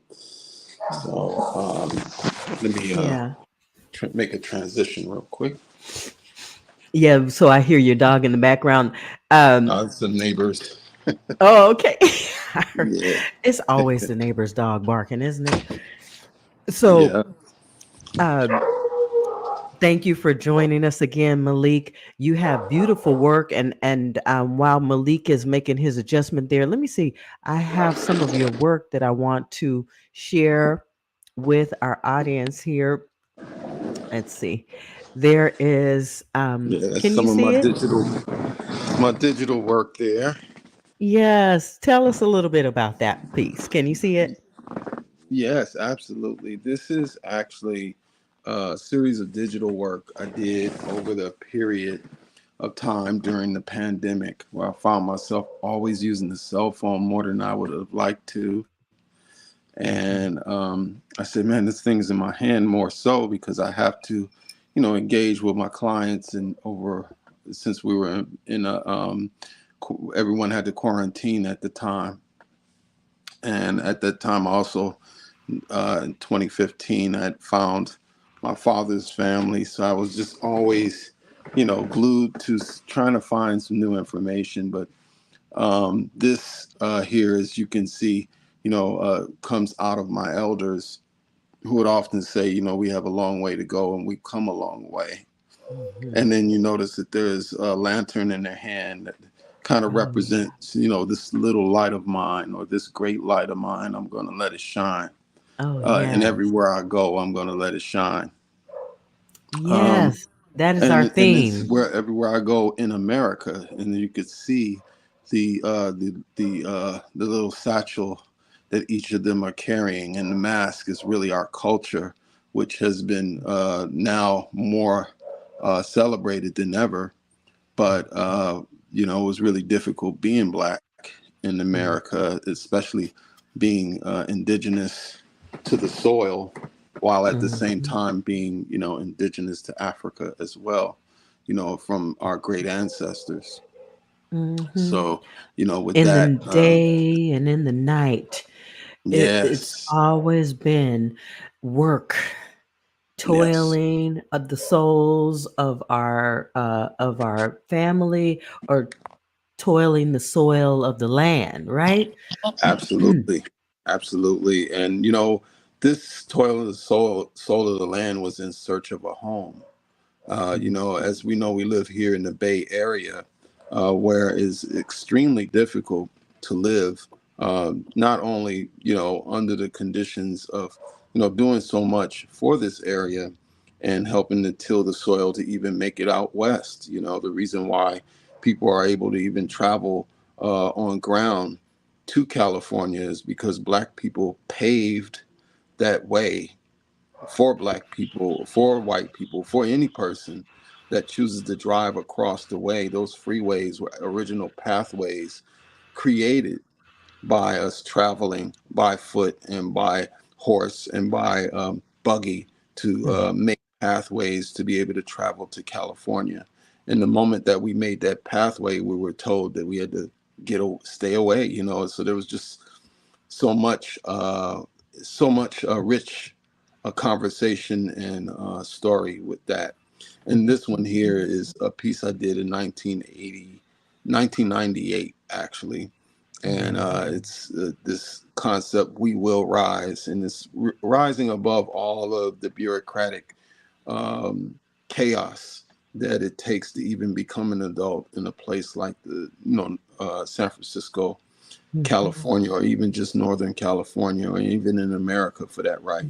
So let me Yeah. make a transition real quick. Yeah, so I hear your dog in the background. Um, Some neighbors. oh, okay. Yeah, It's always the neighbor's dog barking, isn't it? So, yeah, um, thank you for joining us again, Malik. You have beautiful work, and while Malik is making his adjustment there, let me see. I have some of your work that I want to share with our audience here. Let's see. There is. yeah. That's Can you some of see it? my digital work there. Yes. Tell us a little bit about that piece. Can you see it? Yes, absolutely. This is actually a series of digital work I did over the period of time during the pandemic, where I found myself always using the cell phone more than I would have liked to. And Mhm. I said, man, this thing's in my hand more so because I have to, engage with my clients and over since we were in a everyone had to quarantine at the time. And at that time, also in 2015, I had found my father's family. So I was just always, glued to trying to find some new information. But this here, as you can see, comes out of my elders who would often say, we have a long way to go and we come a long way. Mhm. And then you notice that there's a lantern in their hand that kind of Oh yeah. represents, this little light of mine or this great light of mine. I'm going to let it shine. Oh And yes. everywhere I go, I'm going to let it shine. Um, Yes. That is our and it's theme. where everywhere I go in America, and you could see the little satchel that each of them are carrying, and the mask is really our culture, which has been now more celebrated than ever. But it was really difficult being black in Mhm. America, especially being indigenous to the soil, while at the same Mhm. time being, indigenous to Africa as well, from our great ancestors. Mhm. So, with In that, the day and in the night, it's yes, always been work, yes, toiling of the souls of our family, or toiling the soil of the land, right? absolutely, absolutely. And this toil of the soul of the land was in search of a home. As we know, we live here in the Bay Area, where it's extremely difficult to live. Not only under the conditions of doing so much for this area and helping to till the soil to even make it out west. The reason why people are able to even travel on ground to California is because Black people paved that way for Black people, for white people, for any person that chooses to drive across the way. Those freeways were original pathways created by us traveling by foot and by horse and by buggy to make pathways to be able to travel to California. And the moment that we made that pathway, we were told that we had to stay away. So there was just so much, rich conversation and story with that. And this one here is a piece I did in 1998, actually. And it's this concept, we will rise, and it's rising above all of the bureaucratic um, chaos that it takes to even become an adult in a place like San Francisco, Mhm. California, or even just Northern California, or even in America for that, right?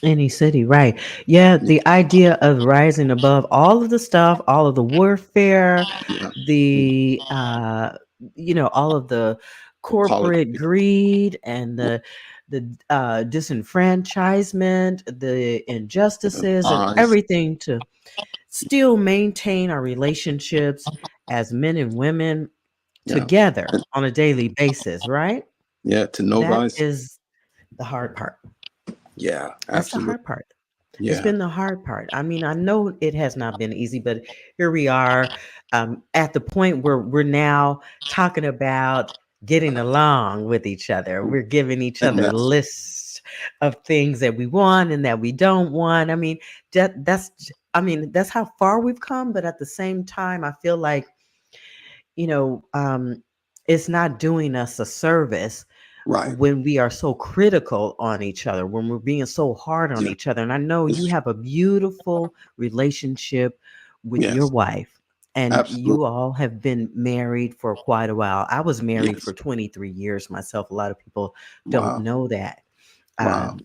Any city, right? Yeah, Yeah, the idea of rising above all of the stuff, all of the warfare, yeah. the all of the corporate Politics. greed and the the disenfranchisement, the injustices, and Lies. everything to still maintain our relationships as men and women Yeah. together on a daily basis, right? Yeah. To know That thyself. is the hard part. Yeah. That's the Absolutely. hard part. It's Yeah. been the hard part. I mean, I know it has not been easy, but here we are at the point where we're now talking about getting along with each other. We're giving each And other that's lists of things that we want and that we don't want. I mean, that's how far we've come. But at the same time, I feel like, you know, it's not doing us a service right. when we are so critical on each other, when we're being so hard on Yeah. each other. And I know you It's, have a beautiful relationship with your yes. wife, and you Absolutely. all have been married for quite a while. I was married Yes. for 23 years myself. A lot of people don't Wow. know that. Wow. Um,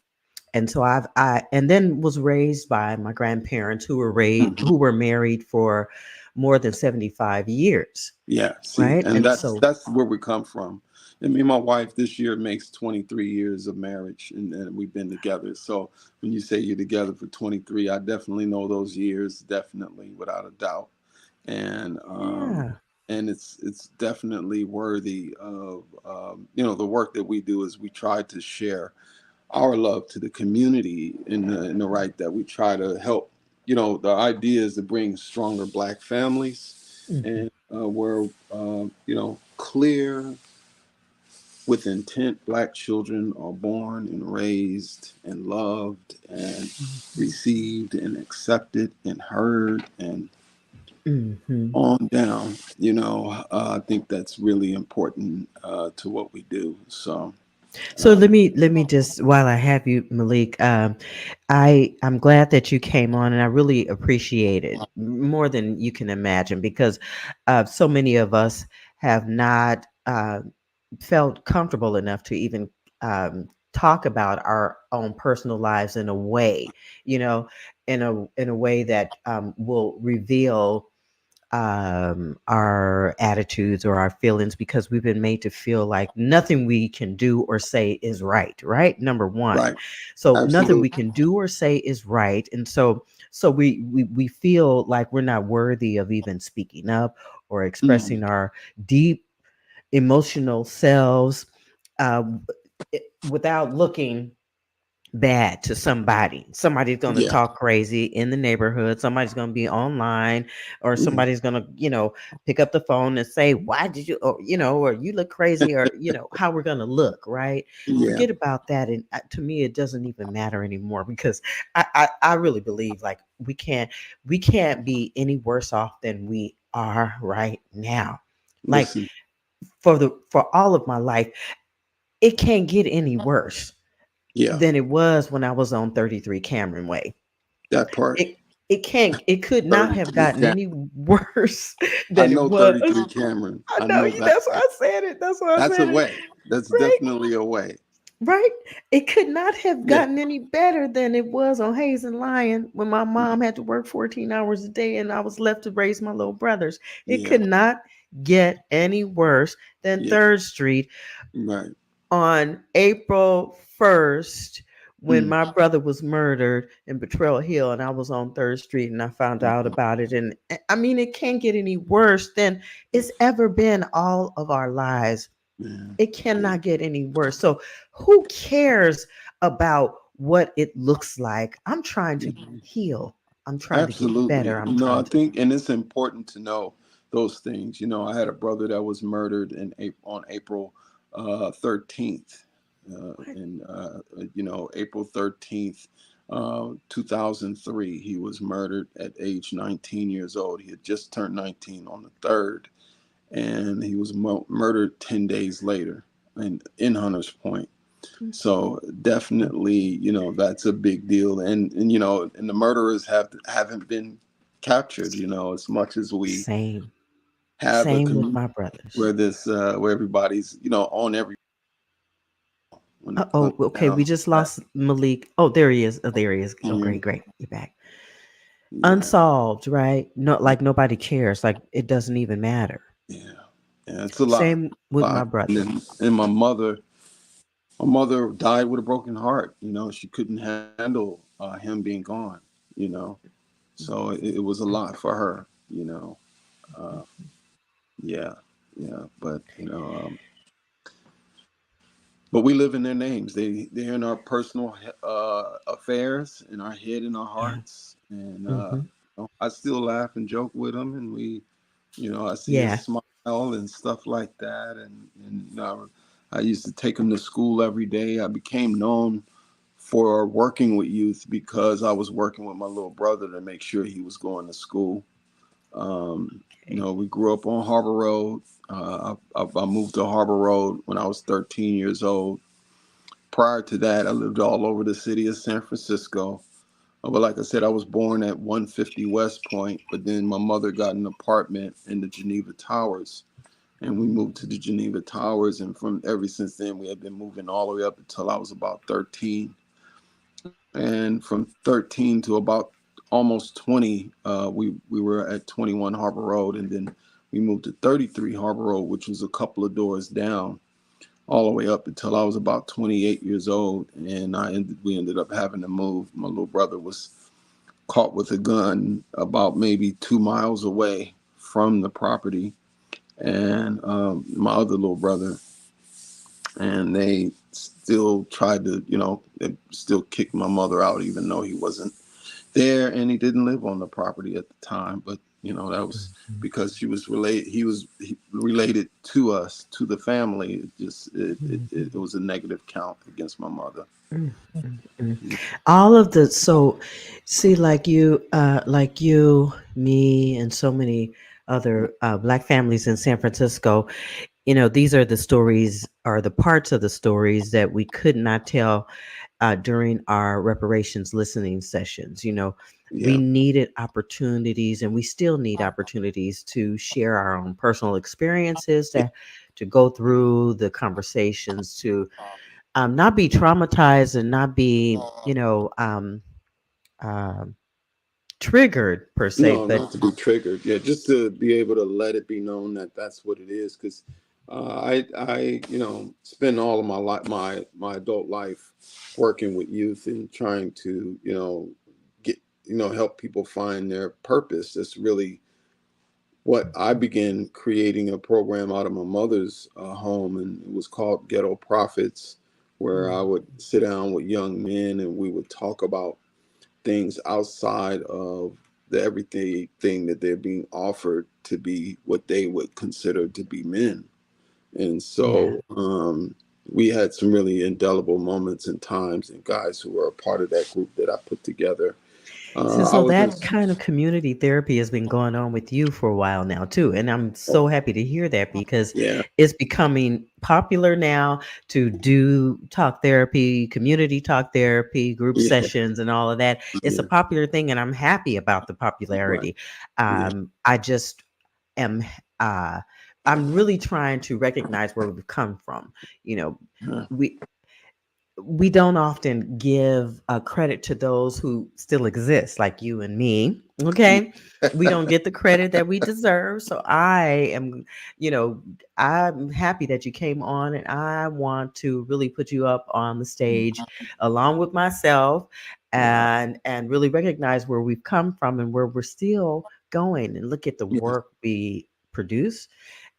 and so and then was raised by my grandparents Mhm. who were married for more than 75 years, Yeah. See, right? and And that's so, that's where we come from. And me and my wife this year makes 23 years of marriage, and we've been together. So when you say you're together for 23, I definitely know those years, definitely, without a doubt. And yeah. it's definitely worthy of the work that we do is we try to share our love to the community in the right that we try to help. The idea is to bring stronger Black families, Mhm, and where clear with intent Black children are born and raised and loved and mhm, received and accepted and heard and mhm. on down. I think that's really important to what we do. So So uh, let me just, while I have you, Malik, I'm glad that you came on, and I really appreciate it more than you can imagine, because so many of us have not felt comfortable enough to even talk about our own personal lives in a way, you know, in a way that will reveal our attitudes or our feelings, because we've been made to feel like nothing we can do or say is right. Right, number one. right, So nothing we absolutely. can do or say is right, and so we feel like we're not worthy of even speaking up or Mm, expressing our deep emotional selves, uh, without looking bad to somebody. Somebody's going to yeah, talk crazy in the neighborhood. Somebody's going to be online, or mm, somebody's going to, pick up the phone and say, "Why did you?" Or, or "You look crazy," or, how we're going to look, right? yeah, Forget about that. And to me, it doesn't even matter anymore, because I really believe, like, we can't be any worse off than we are right now. Like, listen, for all of my life, it can't get any worse yeah, than it was when I was on 33 Cameron Way. that part. It could not have 33 gotten Cam. any worse I than it know was. 33 Cameron. I I know know you. that. That's why I said it. That's why I That's a said it. way. That's Right? definitely a way. Right? It could not have Yeah, gotten any better than it was on Hayes and Lyon, when my mom had to work 14 hours a day and I was left to raise my little brothers. It yeah, could not get any worse than yeah, 3rd Street right. on April 1st, when Mm, my brother was murdered in Betrayal Hill, and I was on 3rd Street and I found out mhm, about it. And I mean, it can't get any worse than it's ever been all of our lives. yeah, It yeah, cannot get any worse. So who cares about what it looks like? I'm trying to mhm. heal. I'm trying to get better. Absolutely. I'm I trying to. think, and it's important to know those things. I had a brother that was murdered on April 13th. What? April 13th, 2003, he was murdered at age 19 years old. He had just turned 19 on the 3rd, and he was murdered 10 days later in Hunters Point. Mhm. So definitely, that's a big deal, and the murderers haven't been captured. As much as we Same. have a Same with community my brothers. where everybody's on every when it comes Oh, okay. down We to just that. lost Malik. Oh, there he is. Oh, there he is. Can Oh, you hear great, me? great. You're back. Yeah, Unsolved, right? No, like nobody cares. Like it doesn't even matter. yeah, yeah. It's a lot, Same with my lot. And brother. then and my mother. My mother died with a broken heart. You know, she couldn't handle him being gone. You know, so it was a lot for her. You know, uh, yeah, yeah. But but we live in their names. They're in our personal affairs, in our head, in our Yeah. hearts. And Hmm. I still laugh and joke with them, and I see his Yeah. smile and stuff like that. And I used to take him to school every day. I became known for working with youth because I was working with my little brother to make sure he was going to school. Okay. We grew up on Harbor Road. I moved to Harbor Road when I was 13 years old. Prior to that, I lived all over the city of San Francisco. But like I said, I was born at 150 West Point, but then my mother got an apartment in the Geneva Towers, and we moved to the Geneva Towers. And from ever since then, we have been moving all the way up until I was about 13. And from 13 to about almost 20, we were at 21 Harbor Road, and then we moved to 33 Harbor Road, which was a couple of doors down, all the way up until I was about 28 years old, and we ended up having to move. My little brother was caught with a gun about maybe 2 miles away from the property, and my other little brother, and they still tried to, they still kicked my mother out, even though he wasn't there and he didn't live on the property at the time. But that was Mhm. because related to us, to the family. It Mhm. was a negative count against my mother. Mm, mm, mm. All of the so see like you, me, and so many other black families in San Francisco, these are the stories or the parts of the stories that we could not tell during our reparations listening sessions. We Yeah, needed opportunities, and we still need opportunities to share our own personal experiences, yeah, to go through the conversations, to not be traumatized and not be, um, triggered per se, no, but not to be triggered. Yeah, just to be able to let it be known that that's what it is. Because I spend all of my life, my adult life, working with youth and trying to get help people find their purpose. That's really what I began creating a program out of my mother's home, and it was called Ghetto Prophets, where I would sit down with young men and we would talk about things outside of the everything thing that they're being offered to be what they would consider to be men. And yeah. so we had some really indelible moments and times, and guys who were a part of that group that I put together. So, I so was in, that kind of community therapy has been going on with you for a while now too, and I'm so happy to hear that because yeah, it's becoming popular now to do talk therapy, community talk therapy, group yeah, sessions, and all of that. It's a yeah, popular thing, and I'm happy about the right, popularity. yeah, I just am. Uh, I'm really trying to recognize where we've come from. You know, huh, we we don't often give credit to those who still exist, like you and me. Okay. We don't get the credit that we deserve. So you know, I'm happy that you came on, and I want to really put you up on the stage along with myself wow, and really recognize where we've come from and where we're still going, and look at the yeah, work we produce,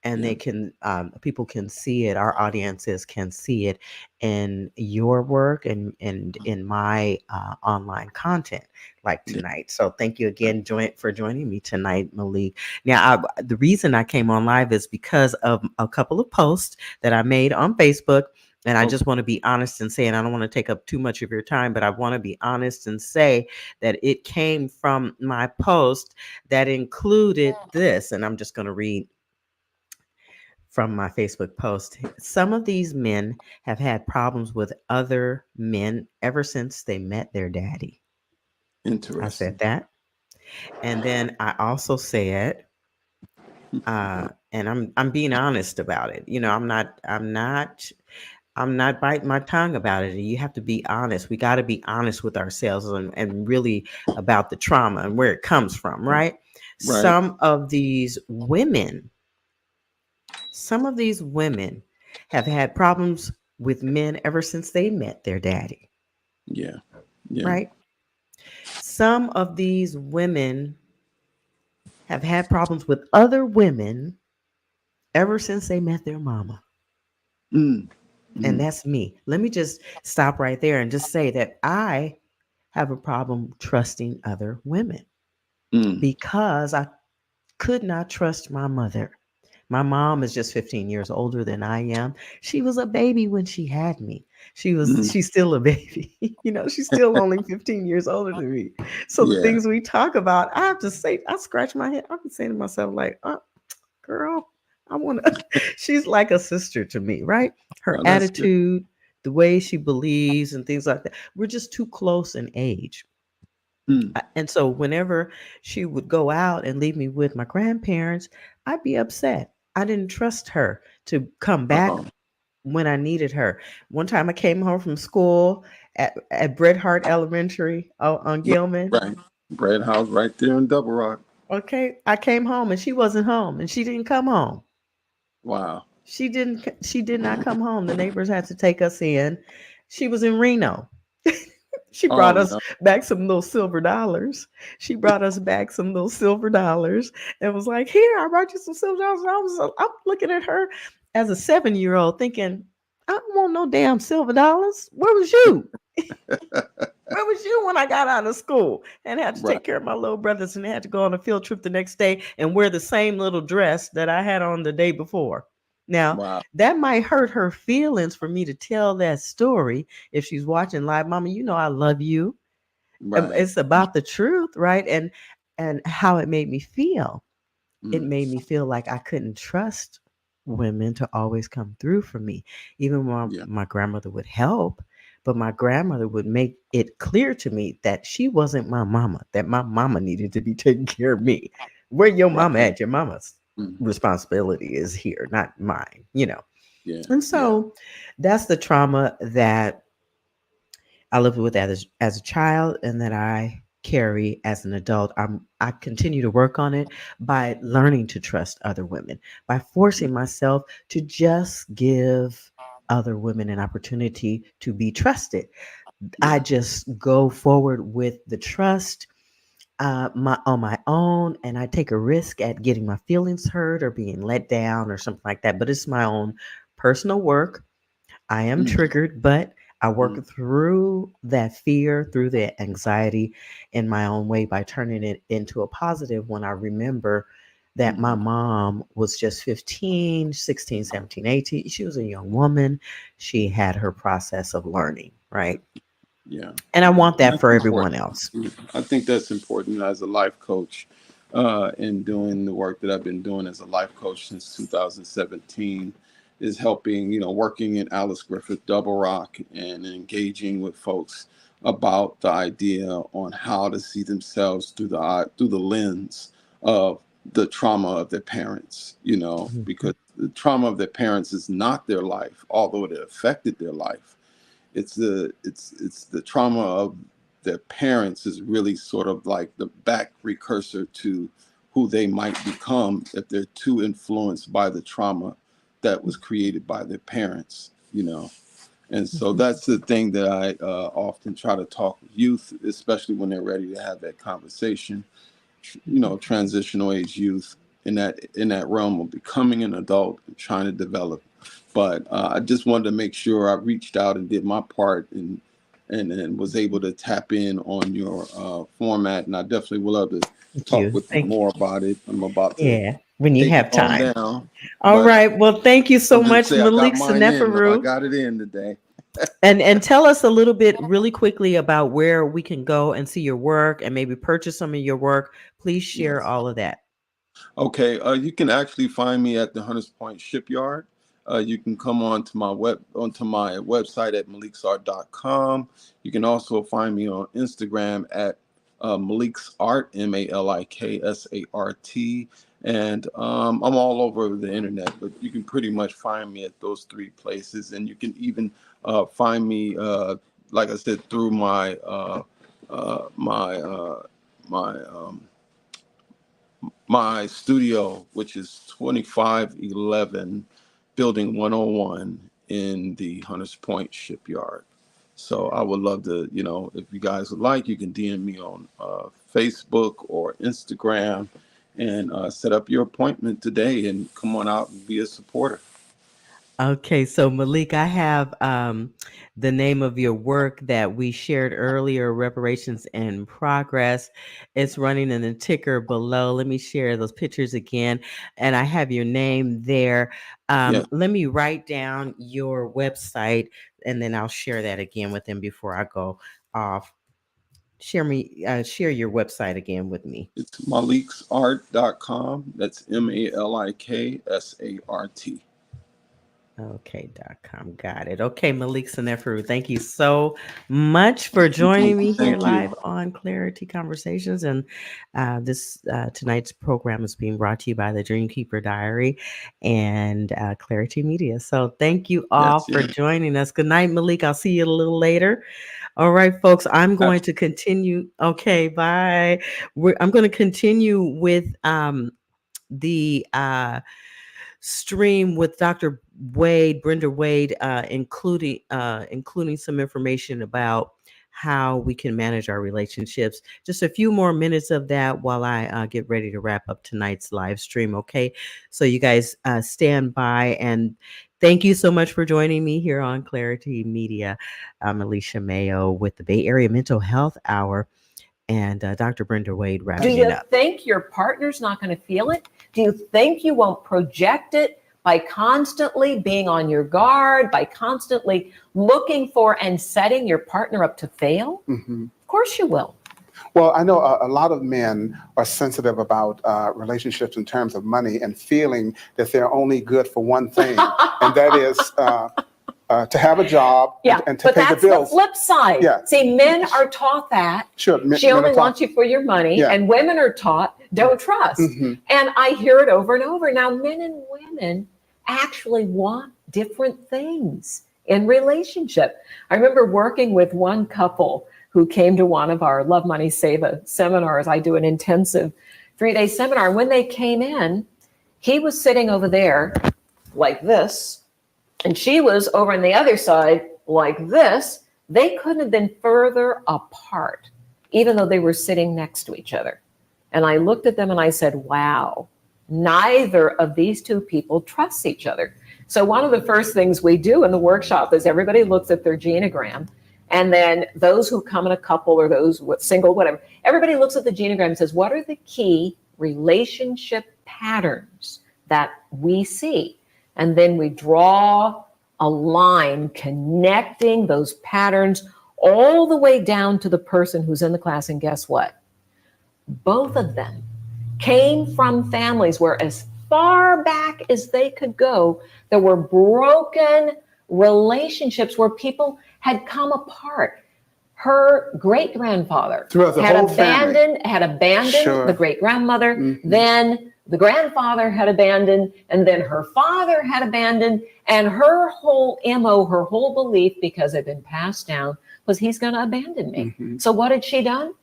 and yeah, people can see it, our audiences can see it in your work and in my online content like yeah, tonight. So thank you again for joining me tonight, Malik. Now, the reason I came on live is because of a couple of posts that I made on Facebook. And I okay, just want to be honest and say, and I don't want to take up too much of your time, but I want to be honest and say that it came from my post that included this. And I'm just going to read from my Facebook post. Some of these men have had problems with other men ever since they met their daddy. I said interesting. that. And then I also said, and I'm being honest about it. I'm not biting my tongue about it. You have to be honest. We got to be honest with ourselves and really about the trauma and where it comes from, right? Right, Some of these women Some of these women have had problems with men ever since they met their daddy, Yeah. Yeah. right? Some of these women have had problems with other women ever since they met their mama. Mm. And Mm. that's me. Let me just stop right there and just say that I have a problem trusting other women Mm. because I could not trust my mother. My mom is just 15 years older than I am. She was a baby when she had me. Mm. She's still a baby. She's still only 15 years older than me. So the Yeah. things we talk about, I have to say, I scratch my head. I can say to myself, like, girl, I want to. She's like a sister to me, right? Her Oh, that's good. attitude, the way she believes, and things like that. We're just too close in age. Mm. And so whenever she would go out and leave me with my grandparents, I'd be upset. I didn't trust her to come back Oh, when I needed her. One time I came home from school at Bret Hart Elementary on Gilman. right. Bread house right there in Double Rock. Okay. I came home and she wasn't home and she didn't come home. Wow. She did not come home. The neighbors had to take us in. She was in Reno. She brought Oh us no. back some little silver dollars. She brought us back some little silver dollars and was like, "Here, I brought you some silver dollars." I'm looking at her as a 7-year old thinking, "I don't want no damn silver dollars. Where was you? Where was you when I got out of school and had to Right. take care of my little brothers and had to go on a field trip the next day and wear the same little dress that I had on the day before?" Now, Wow. that might hurt her feelings for me to tell that story if she's watching live. Mama, I love you. Right. It's about the truth, right? And how it made me feel. It Mm. made me feel like I couldn't trust women to always come through for me. Even when Yeah. my grandmother would help, but my grandmother would make it clear to me that she wasn't my mama, that my mama needed to be taking care of me. Where your mama Right. at? Your mama's Mm. responsibility is here, not mine. Yeah. And Yeah. so that's the trauma that I lived with as a child and that I carry as an adult. I continue to work on it by learning to trust other women, by forcing myself to just give other women an opportunity to be trusted. I Yeah. just go forward with the trust on my own, and I take a risk at getting my feelings hurt or being let down or something like that. But it's my own personal work. I am Mm. triggered, but I Mm. work through that fear, through the anxiety in my own way by turning it into a positive when I remember that my Mm. mom was just 15, 16, 17, 18. She was a young woman. She had her process of learning, right? Yeah. And I Yeah. want And that that's for everyone important. else. I think that's important as a life coach, in doing the work that I've been doing as a life coach since 2017, is helping, working in Alice Griffith Double Rock and engaging with folks about the idea on how to see themselves through the lens of the trauma of their parents, Mhm. because the trauma of their parents is not their life, although it affected their life. It's the trauma of their parents is really sort of like the back precursor to who they might become if they're too influenced by the trauma that was created by their parents. And so Mhm. that's the thing that I often try to talk with youth, especially when they're ready to have that conversation. Mhm. Transitional age youth in that realm of becoming an adult and trying to develop. But I just wanted to make sure I reached out and did my part, and was able to tap in on your format. And I definitely would love to Thank talk you. with you Thank more about it. I'm about you. to Yeah, when you take it have on time. down, All but right. Well, thank you so I'm just much, say I got Malik mine in. No, I Seneferu. got it in today. And tell us a little bit really quickly about where we can go and see your work and maybe purchase some of your work. Please share Yes. all of that. Okay, you can actually find me at the Hunters Point Shipyard. You can come onto my website at maliksart.com. You can also find me on Instagram at Maliksart, Maliksart, and I'm all over the internet. But you can pretty much find me at those three places, and you can even find me, like I said, through my my studio, which is 2511 Building 101 in the Hunters Point shipyard. So I would love to, if you guys would like, you can DM me on Facebook or Instagram and set up your appointment today and come on out and be a supporter. Okay, so Malik, I have the name of your work that we shared earlier, Reparations in Progress. It's running in the ticker below. Let me share those pictures again. And I have your name there. Yes. Let me write down your website, and then I'll share that again with them before I go off. Share your website again with me. It's maliksart.com. That's MALIKSART. Okay.com. Got it. Okay, Malik Seneferu, thank you so much for joining me here live on Clari-T Conversations. And this tonight's program is being brought to you by the Dreamkeeper Diary and Clari-T Media. So thank you all for joining us. Good night, Malik. I'll see you a little later. All right, folks, I'm going to continue. Okay, bye. I'm going to continue with the stream with Dr. Brenda Wade, including some information about how we can manage our relationships. Just a few more minutes of that while I get ready to wrap up tonight's live stream. Okay, so you guys stand by, and thank you so much for joining me here on Clari-T Media. I'm Alicia Mayo with the Bay Area Mental Health Hour. And Dr. Brenda Wade wrapping it up. Do you think your partner's not going to feel it? Do you think you won't project it by constantly being on your guard, by constantly looking for and setting your partner up to fail? Mm-hmm. Of course you will. Well, I know a lot of men are sensitive about relationships in terms of money and feeling that they're only good for one thing, and that is to have a job and to pay the bills. But that's the flip side. Yeah. See, men are taught that. Sure. She only wants you for your money, and women are taught don't trust. Mm-hmm. And I hear it over and over. Now, men and women actually want different things in relationship. I remember working with one couple who came to one of our Love Money Save a seminars. I do an intensive 3-day seminar. And when they came in, he was sitting over there like this, and she was over on the other side like this. They couldn't have been further apart, even though they were sitting next to each other. And I looked at them and I said, wow, neither of these two people trusts each other. So one of the first things we do in the workshop is everybody looks at their genogram. And then those who come in a couple or those single, whatever, everybody looks at the genogram and says, what are the key relationship patterns that we see? And then we draw a line connecting those patterns all the way down to the person who's in the class. And guess what? Both of them came from families where, as far back as they could go, there were broken relationships where people had come apart. Her great-grandfather had abandoned Sure. the great-grandmother. Mm-hmm. Then the grandfather had abandoned, and then her father had abandoned, and her whole MO, her whole belief, because it had been passed down, was he's going to abandon me. Mm-hmm. So what had she done?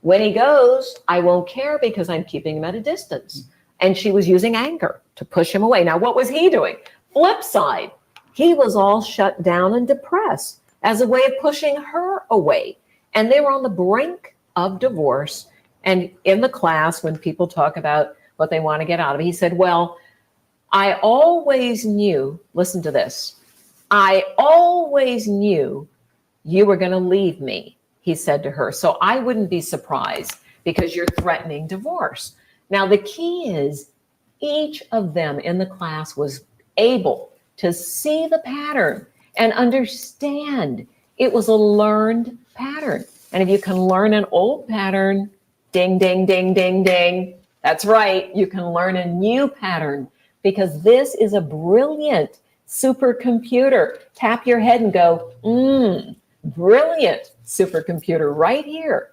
When he goes, I won't care because I'm keeping him at a distance. And she was using anger to push him away. Now, what was he doing? Flip side, he was all shut down and depressed as a way of pushing her away. And they were on the brink of divorce. And in the class, when people talk about what they want to get out of it, he said, well, I always knew, listen to this, I always knew you were going to leave me, he said to her. So I wouldn't be surprised because you're threatening divorce. Now, the key is each of them in the class was able to see the pattern and understand it was a learned pattern. And if you can learn an old pattern, ding, ding, ding, ding, ding, that's right, you can learn a new pattern, because this is a brilliant supercomputer. Tap your head and go, brilliant supercomputer right here.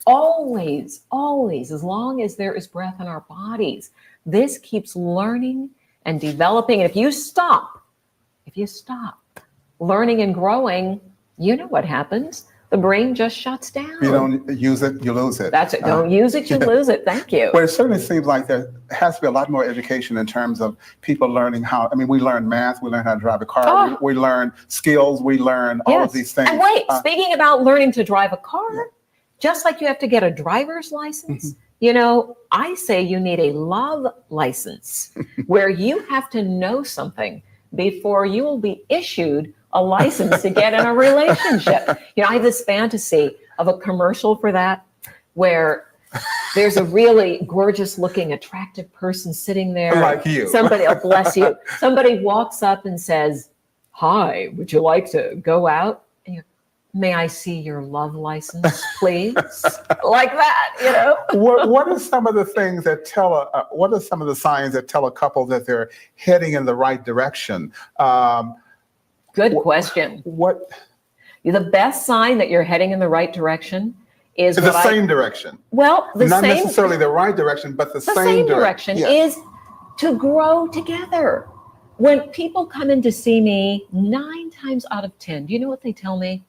Always, always, as long as there is breath in our bodies, this keeps learning and developing. And if you stop learning and growing, you know what happens. The brain just shuts down. If you don't use it, you lose it. That's it. Don't use it, you lose it. Thank you. Well, it certainly seems like there has to be a lot more education in terms of people learning how. I mean, we learn math, we learn how to drive a car, we learn skills, we learn all of these things. And wait, speaking about learning to drive a car, just like you have to get a driver's license, you know, I say you need a love license where you have to know something before you will be issued a license to get in a relationship. You know, I have this fantasy of a commercial for that where there's a really gorgeous looking, attractive person sitting there. Like you. Somebody, oh, bless you. Somebody walks up and says, "Hi, would you like to go out?" And you, "May I see your love license, please?" Like that, you know? What are some of the things that tell, what are some of the signs that tell a couple that they're heading in the right direction? Good question. The best sign that you're heading in the right direction is the same direction. Well, not necessarily the right direction, but the same direction is to grow together. When people come in to see me, 9 times out of 10, do you know what they tell me?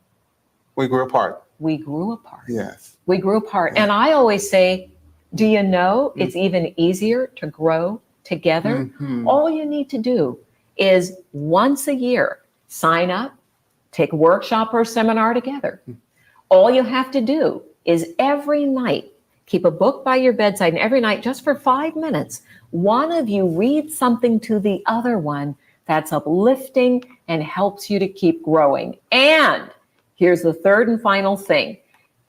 We grew apart. We grew apart. Yes. We grew apart. And I always say, do you know it's even easier to grow together? All you need to do is once a year, sign up, take a workshop or a seminar together. All you have to do is every night, keep a book by your bedside, and every night, just for 5 minutes, one of you reads something to the other one that's uplifting and helps you to keep growing. And here's the third and final thing.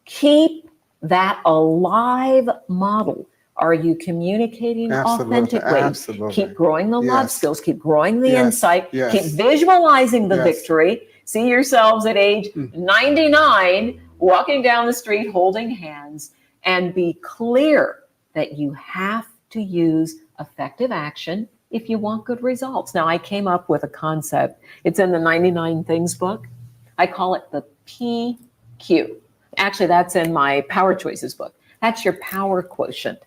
Keep that alive model. Are you communicating authentically? Absolutely. Keep growing the love skills. Keep growing the insight. Keep visualizing the victory. See yourselves at age 99 walking down the street holding hands, and be clear that you have to use effective action if you want good results. Now, I came up with a concept. It's in the 99 Things book. I call it the PQ. Actually, that's in my Power Choices book. That's your power quotient.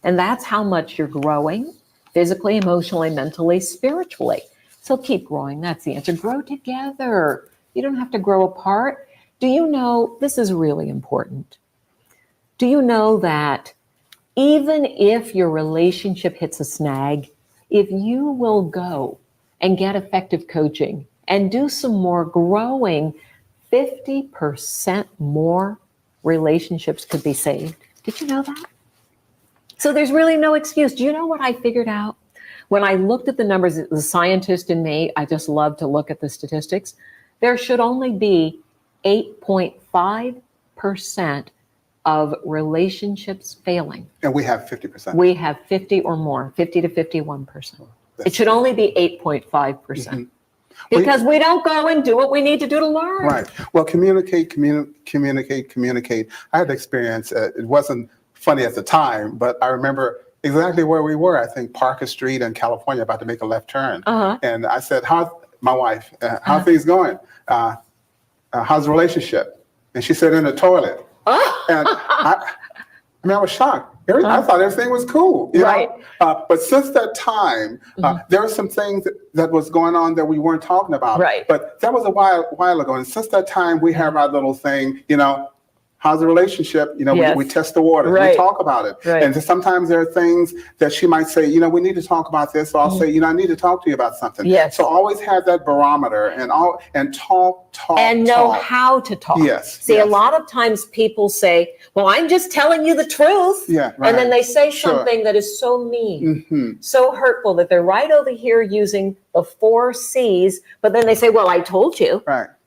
And that's how much you're growing physically, emotionally, mentally, spiritually. So keep growing. That's the answer. Grow together. You don't have to grow apart. Do you know, this is really important. Do you know that even if your relationship hits a snag, if you will go and get effective coaching and do some more growing, 50% more relationships could be saved? Did you know that? So there's really no excuse. Do you know what I figured out? When I looked at the numbers, the scientist in me, I just love to look at the statistics. There should only be 8.5% of relationships failing. And we have 50%. We have 50 or more, 50 to 51%. It should only be 8.5%. Because we don't go and do what we need to do to learn. Right. Well, communicate. I had experience, it wasn't funny at the time, but I remember exactly where we were. I think Parker Street in California, about to make a left turn. And I said, my wife, how are things going? How's the relationship? And she said, in the toilet. And I was shocked. I thought everything was cool. You know? But since that time, there were some things that was going on that we weren't talking about. But that was a while ago. And since that time, we have our little thing, you know, how's the relationship? You know, we test the water. We talk about it. And sometimes there are things that she might say, you know, we need to talk about this. So I'll say, you know, I need to talk to you about something. So always have that barometer and talk. And know how to talk. See, a lot of times people say, well, I'm just telling you the truth. And then they say something that is so mean, so hurtful, that they're right over here using the 4 C's, but then they say, well, I told you.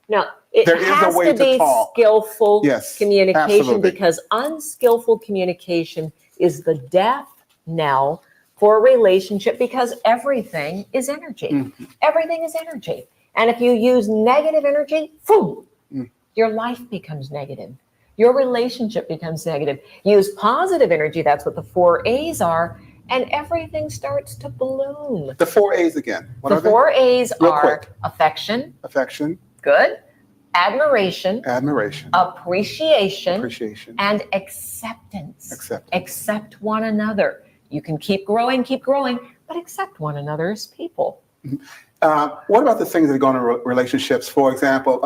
No, it has to be skillful communication, because unskillful communication is the death knell for a relationship, because everything is energy. Everything is energy. And if you use negative energy, boom, your life becomes negative. Your relationship becomes negative. Use positive energy, that's what the 4 A's are, and everything starts to bloom. The 4 A's again. What the 4 A's are affection. Good. Admiration. Appreciation. And acceptance. Accept one another. You can keep growing, but accept one another as people. What about the things that go into relationships? For example,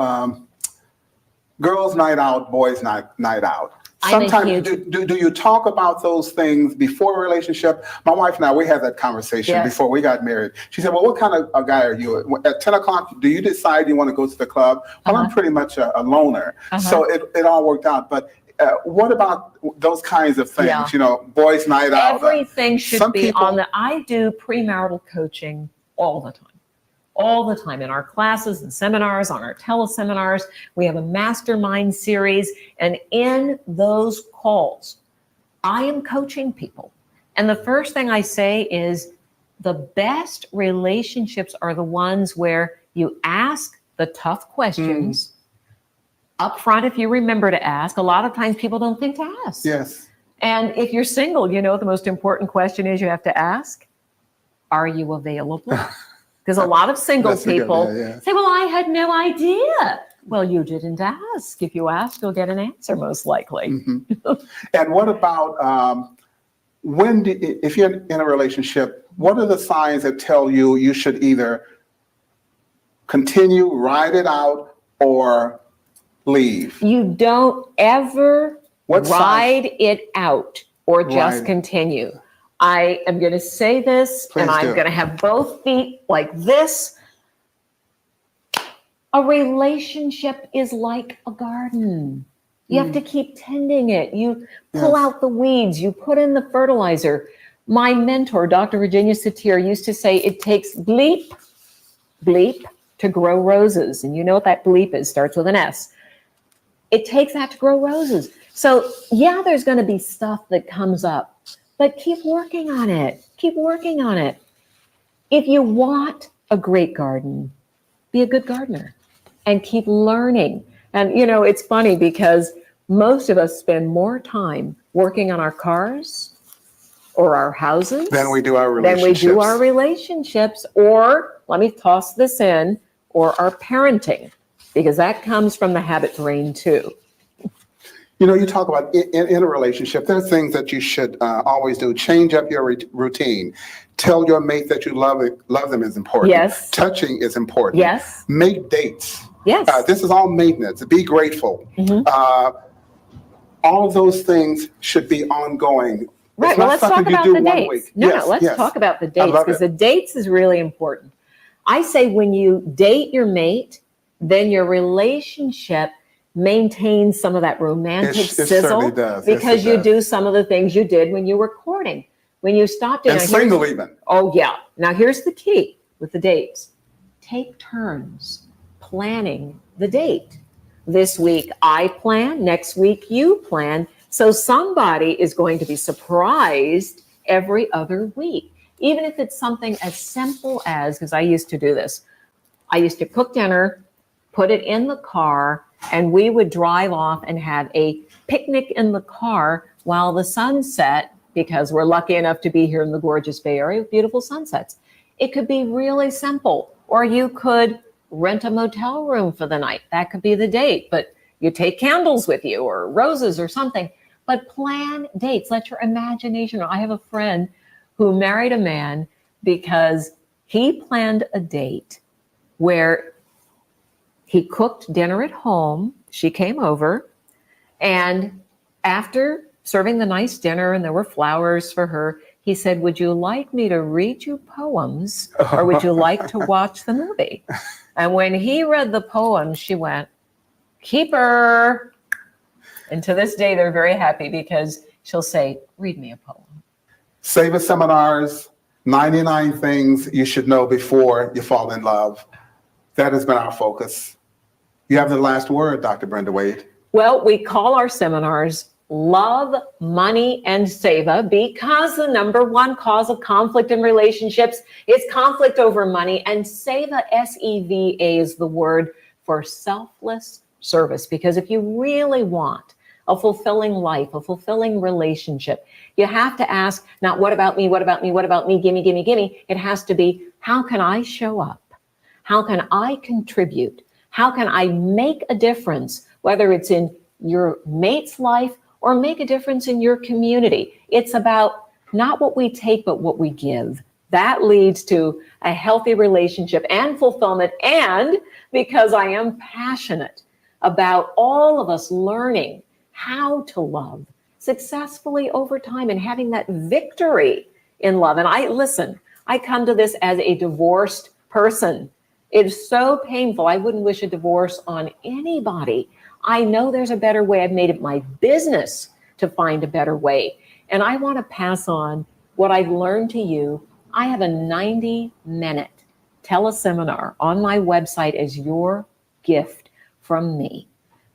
girls' night out, boys' night out. I'm a Sometimes, huge- do you talk about those things before a relationship? My wife and I, we had that conversation Yes. before we got married. She said, well, what kind of a guy are you? At 10 o'clock, do you decide you want to go to the club? Well, I'm pretty much a loner. So it all worked out. But what about those kinds of things? Yeah. You know, boys' night out. Everything should some be people- on the. I do premarital coaching all the time. All the time in our classes and seminars, on our teleseminars. We have a mastermind series. And in those calls, I am coaching people. And the first thing I say is the best relationships are the ones where you ask the tough questions up front, if you remember to ask. A lot of times people don't think to ask. Yes. And if you're single, you know, the most important question is you have to ask, are you available? Because a lot of single That's a good- people yeah. say, well, I had no idea. Well, you didn't ask. If you ask, you'll get an answer most likely. And what about if you're in a relationship, what are the signs that tell you you should either continue, ride it out, or leave? You don't ever What ride it out or just Right. continue. I am going to say this, Please and I'm do. going to have both feet like this. A relationship is like a garden. You have to keep tending it. You pull Yes. out the weeds, you put in the fertilizer. My mentor, Dr. Virginia Satir, used to say it takes bleep, bleep to grow roses. And you know what that bleep is, starts with an S. It takes that to grow roses. So yeah, there's going to be stuff that comes up, but keep working on it. Keep working on it. If you want a great garden, be a good gardener and keep learning. And you know, it's funny because most of us spend more time working on our cars or our houses Than we do our than we relationships. do our relationships, or let me toss this in, or our parenting, because that comes from the habit brain too. You know, you talk about in a relationship, there are things that you should always do. Change up your routine. Tell your mate that you love them is important. Yes. Touching is important. Yes. Make dates. Yes. This is all maintenance. Be grateful. Mm-hmm. All of those things should be ongoing. Right. It's Well, not let's talk something you about do the one dates. week. No, Yes, let's yes. talk about the I dates, love because it. the dates is really important. I say when you date your mate, then your relationship maintains some of that romantic It sizzle, certainly does. Yes, because it you does. do some of the things you did when you were courting. When you stopped doing And single even. Oh, yeah. Now, here's the key with the dates. Take turns planning the date. This week I plan, next week you plan. So somebody is going to be surprised every other week, even if it's something as simple as, because I used to do this, I used to cook dinner, put it in the car, and we would drive off and have a picnic in the car while the sun set, because we're lucky enough to be here in the gorgeous Bay Area with beautiful sunsets. It could be really simple, or you could rent a motel room for the night. That could be the date, but you take candles with you or roses or something. But plan dates, let your imagination. I have a friend who married a man because he planned a date where he cooked dinner at home. She came over, and after serving the nice dinner and there were flowers for her, he said, would you like me to read you poems, or would you like to watch the movie? And when he read the poem, she went, keeper. And to this day, they're very happy because she'll say, read me a poem. Save seminars, 99 things you should know before you fall in love. That has been our focus. You have the last word, Dr. Brenda Wade. Well, we call our seminars Love, Money, and Seva, because the number one cause of conflict in relationships is conflict over money. And Seva, S-E-V-A, is the word for selfless service. Because if you really want a fulfilling life, a fulfilling relationship, you have to ask, not what about me, what about me, what about me, gimme, gimme, gimme. It has to be, how can I show up? How can I contribute? How can I make a difference, whether it's in your mate's life or make a difference in your community? It's about not what we take, but what we give. That leads to a healthy relationship and fulfillment. And because I am passionate about all of us learning how to love successfully over time and having that victory in love. And I come to this as a divorced person. It is so painful. I wouldn't wish a divorce on anybody. I know there's a better way. I've made it my business to find a better way. And I want to pass on what I've learned to you. I have a 90-minute teleseminar on my website as your gift from me.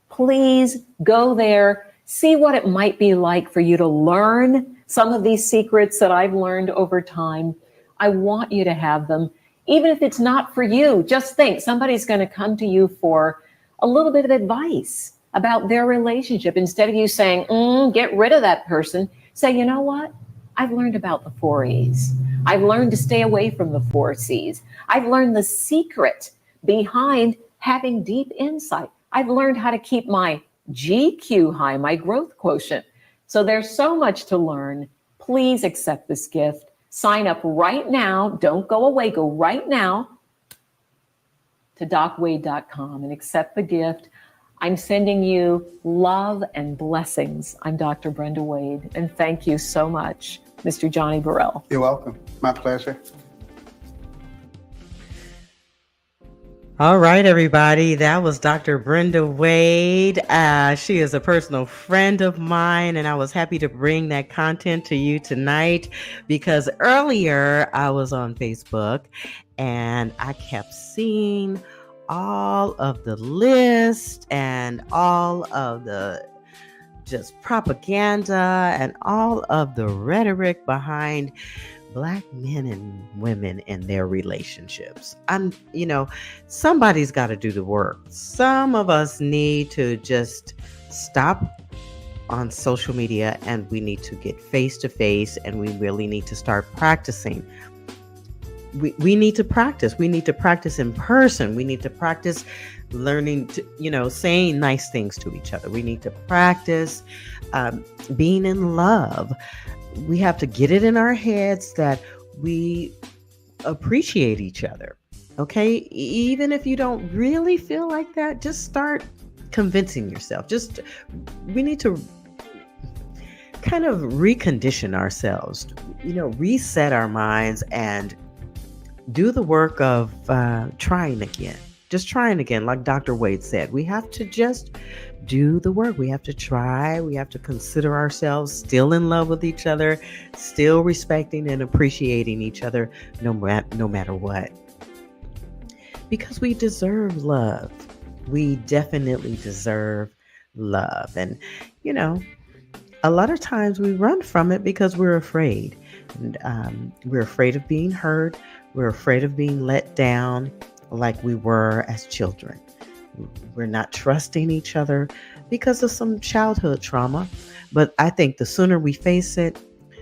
Please go there, see what it might be like for you to learn some of these secrets that I've learned over time. I want you to have them. Even if it's not for you, just think somebody's going to come to you for a little bit of advice about their relationship. Instead of you saying, get rid of that person, say, you know what? I've learned about the 4 E's. I've learned to stay away from the 4 C's. I've learned the secret behind having deep insight. I've learned how to keep my GQ high, my growth quotient. So there's so much to learn. Please accept this gift. Sign up right now. Don't go away. Go right now to docwade.com and accept the gift. I'm sending you love and blessings. I'm Dr. Brenda Wade, and thank you so much, Mr. Johnny Burrell. You're welcome. My pleasure. All right, everybody. That was Dr. Brenda Wade. She is a personal friend of mine, and I was happy to bring that content to you tonight because earlier I was on Facebook and I kept seeing all of the lists and all of the just propaganda and all of the rhetoric behind Black men and women and their relationships. Somebody's got to do the work. Some of us need to just stop on social media and we need to get face to face and we really need to start practicing. We need to practice. We need to practice in person. We need to practice learning to, saying nice things to each other. We need to practice being in love. We have to get it in our heads that we appreciate each other. Okay. Even if you don't really feel like that, just start convincing yourself. We need to kind of recondition ourselves, reset our minds and do the work of trying again. Just trying again. Like Dr. Wade said, we have to just do the work. We have to try. We have to consider ourselves still in love with each other, still respecting and appreciating each other no matter what. Because we deserve love. We definitely deserve love. And, a lot of times we run from it because we're afraid. And we're afraid of being hurt. We're afraid of being let down like we were as children. We're not trusting each other because of some childhood trauma. But I think the sooner we face it,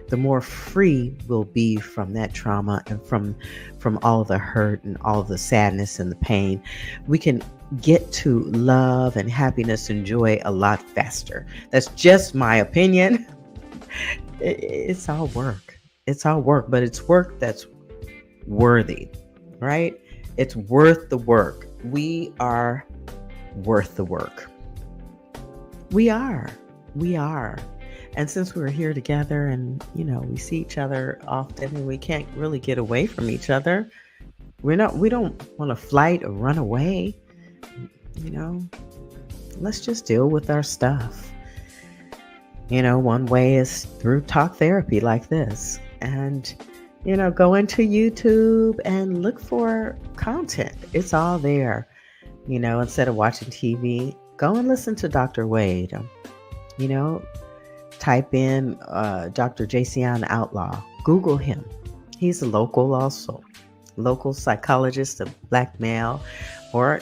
the more free we'll be from that trauma and from all the hurt and all the sadness and the pain. We can get to love and happiness and joy a lot faster. That's just my opinion. It's all work. It's all work, but it's work that's worthy, right? It's worth the work. We are worth the work. We are. And since we're here together and, we see each other often and we can't really get away from each other, we don't want to flight or run away. Let's just deal with our stuff. One way is through talk therapy like this. And go into YouTube and look for content. It's all there. Instead of watching TV, go and listen to Dr. Wade. Type in Dr. Jason Outlaw. Google him. He's a local psychologist, a Black male, or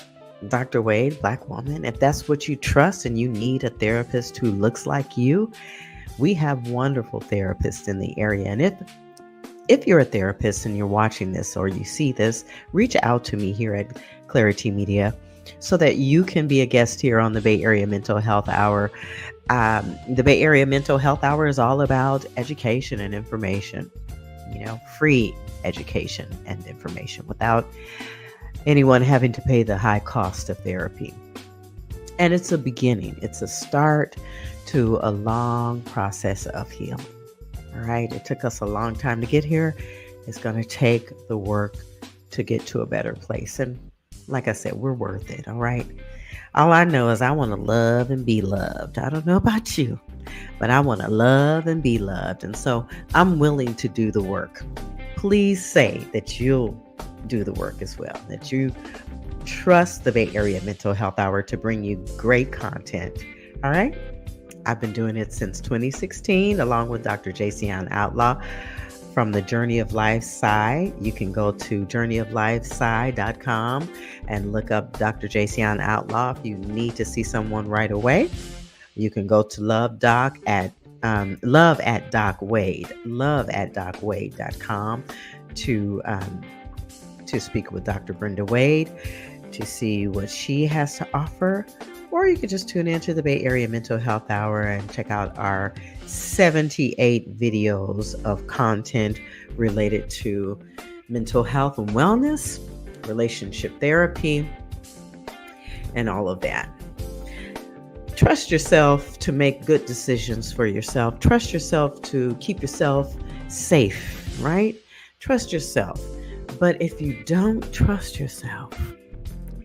Dr. Wade, Black woman. If that's what you trust and you need a therapist who looks like you, we have wonderful therapists in the area. And if you're a therapist and you're watching this or you see this, reach out to me here at Clari-T Media so that you can be a guest here on the Bay Area Mental Health Hour. The Bay Area Mental Health Hour is all about education and information, free education and information without anyone having to pay the high cost of therapy. And it's a beginning. It's a start to a long process of healing. All right. It took us a long time to get here. It's going to take the work to get to a better place. And like I said, we're worth it. All right. All I know is I want to love and be loved. I don't know about you, but I want to love and be loved. And so I'm willing to do the work. Please say that you'll do the work as well, that you trust the Bay Area Mental Health Hour to bring you great content. All right. I've been doing it since 2016, along with Dr. Jason Outlaw from the Journey of Life side. You can go to journeyoflifeside.com and look up Dr. Jason Outlaw if you need to see someone right away. You can go to love at docwade.com to speak with Dr. Brenda Wade, to see what she has to offer. Or you could just tune into the Bay Area Mental Health Hour and check out our 78 videos of content related to mental health and wellness, relationship therapy, and all of that. Trust yourself to make good decisions for yourself. Trust yourself to keep yourself safe, right? Trust yourself. But if you don't trust yourself,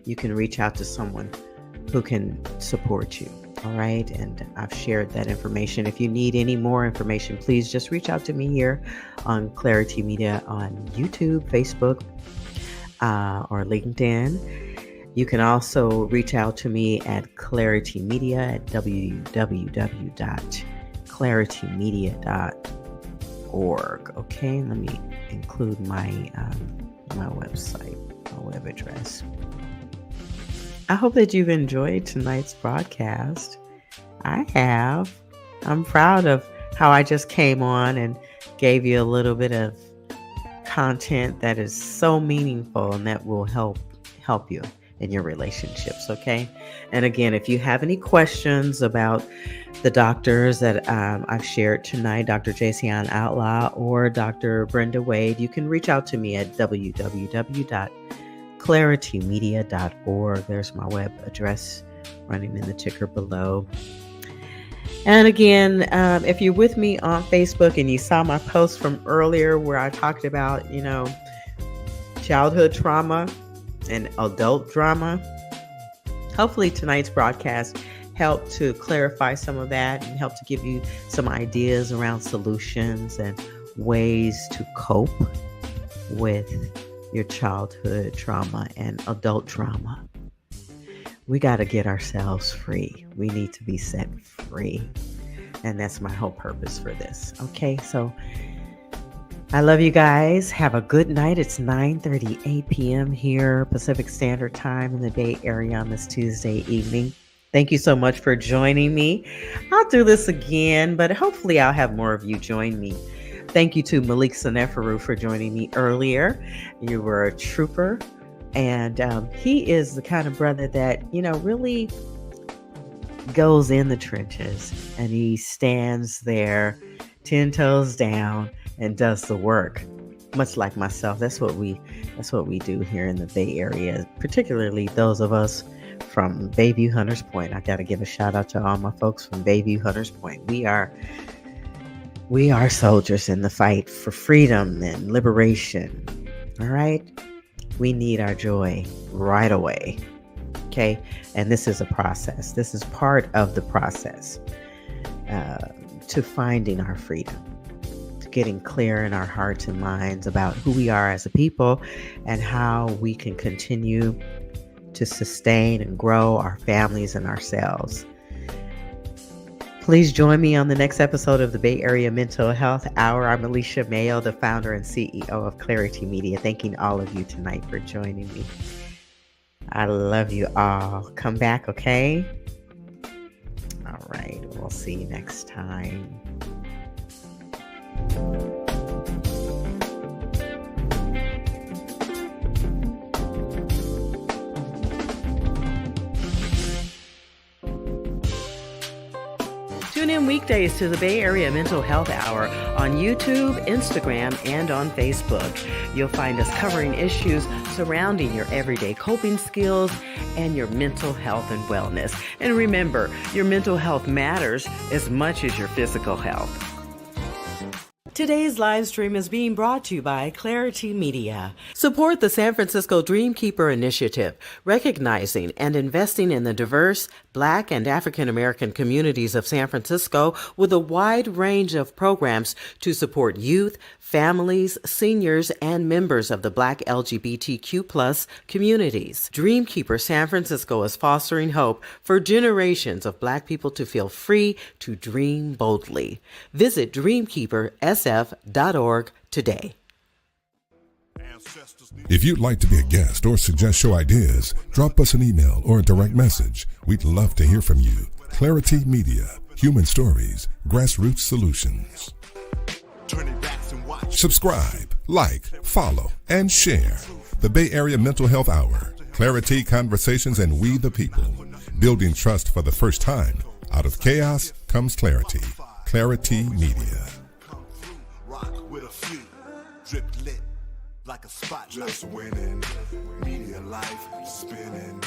you can reach out to someone who can support you. All right. And I've shared that information. If you need any more information, please just reach out to me here on Clari-T Media on YouTube, Facebook, or LinkedIn. You can also reach out to me at Clari-T Media at www.claritymedia.org. Okay. Let me include my website, my web address. I hope that you've enjoyed tonight's broadcast. I have. I'm proud of how I just came on and gave you a little bit of content that is so meaningful and that will help you in your relationships, okay? And again, if you have any questions about the doctors that I've shared tonight, Dr. Jason Outlaw or Dr. Brenda Wade, you can reach out to me at www.claritymedia.org. There's my web address running in the ticker below. And again, if you're with me on Facebook and you saw my post from earlier where I talked about, childhood trauma and adult drama, hopefully tonight's broadcast helped to clarify some of that and help to give you some ideas around solutions and ways to cope with your childhood trauma and adult trauma. We got to get ourselves free. We need to be set free. And that's my whole purpose for this. Okay, so I love you guys. Have a good night. It's 9:38 p.m. here, Pacific Standard Time in the Bay Area on this Tuesday evening. Thank you so much for joining me. I'll do this again, but hopefully I'll have more of you join me. Thank you to Malik Sanefaru for joining me earlier. You were a trooper, and he is the kind of brother that, really goes in the trenches, and he stands there 10 toes down and does the work, much like myself. That's what we do here in the Bay Area, particularly those of us from Bayview Hunters Point. I got to give a shout out to all my folks from Bayview Hunters Point. We are soldiers in the fight for freedom and liberation. All right. We need our joy right away. Okay. And this is a process. This is part of the process to finding our freedom, to getting clear in our hearts and minds about who we are as a people and how we can continue to sustain and grow our families and ourselves. Please join me on the next episode of the Bay Area Mental Health Hour. I'm Alicia Mayo, the founder and CEO of Clari-T Media. Thanking all of you tonight for joining me. I love you all. Come back, okay? All right. We'll see you next time. Tune in weekdays to the Bay Area Mental Health Hour on YouTube, Instagram, and on Facebook. You'll find us covering issues surrounding your everyday coping skills and your mental health and wellness. And remember, your mental health matters as much as your physical health. Today's live stream is being brought to you by Clari-T Media. Support the San Francisco Dreamkeeper Initiative, recognizing and investing in the diverse Black and African American communities of San Francisco with a wide range of programs to support youth, families, seniors, and members of the Black LGBTQ+ communities. Dreamkeeper San Francisco is fostering hope for generations of Black people to feel free to dream boldly. Visit dreamkeepersf.org today. If you'd like to be a guest or suggest show ideas, drop us an email or a direct message. We'd love to hear from you. Clari-T Media, human stories, grassroots solutions. Subscribe, like, follow, and share. The Bay Area Mental Health Hour, Clari-T Conversations, and We the People. Building trust for the first time. Out of chaos comes clarity. Clari-T Media. Drip lit like a spotlight. Just winning, media life spinning.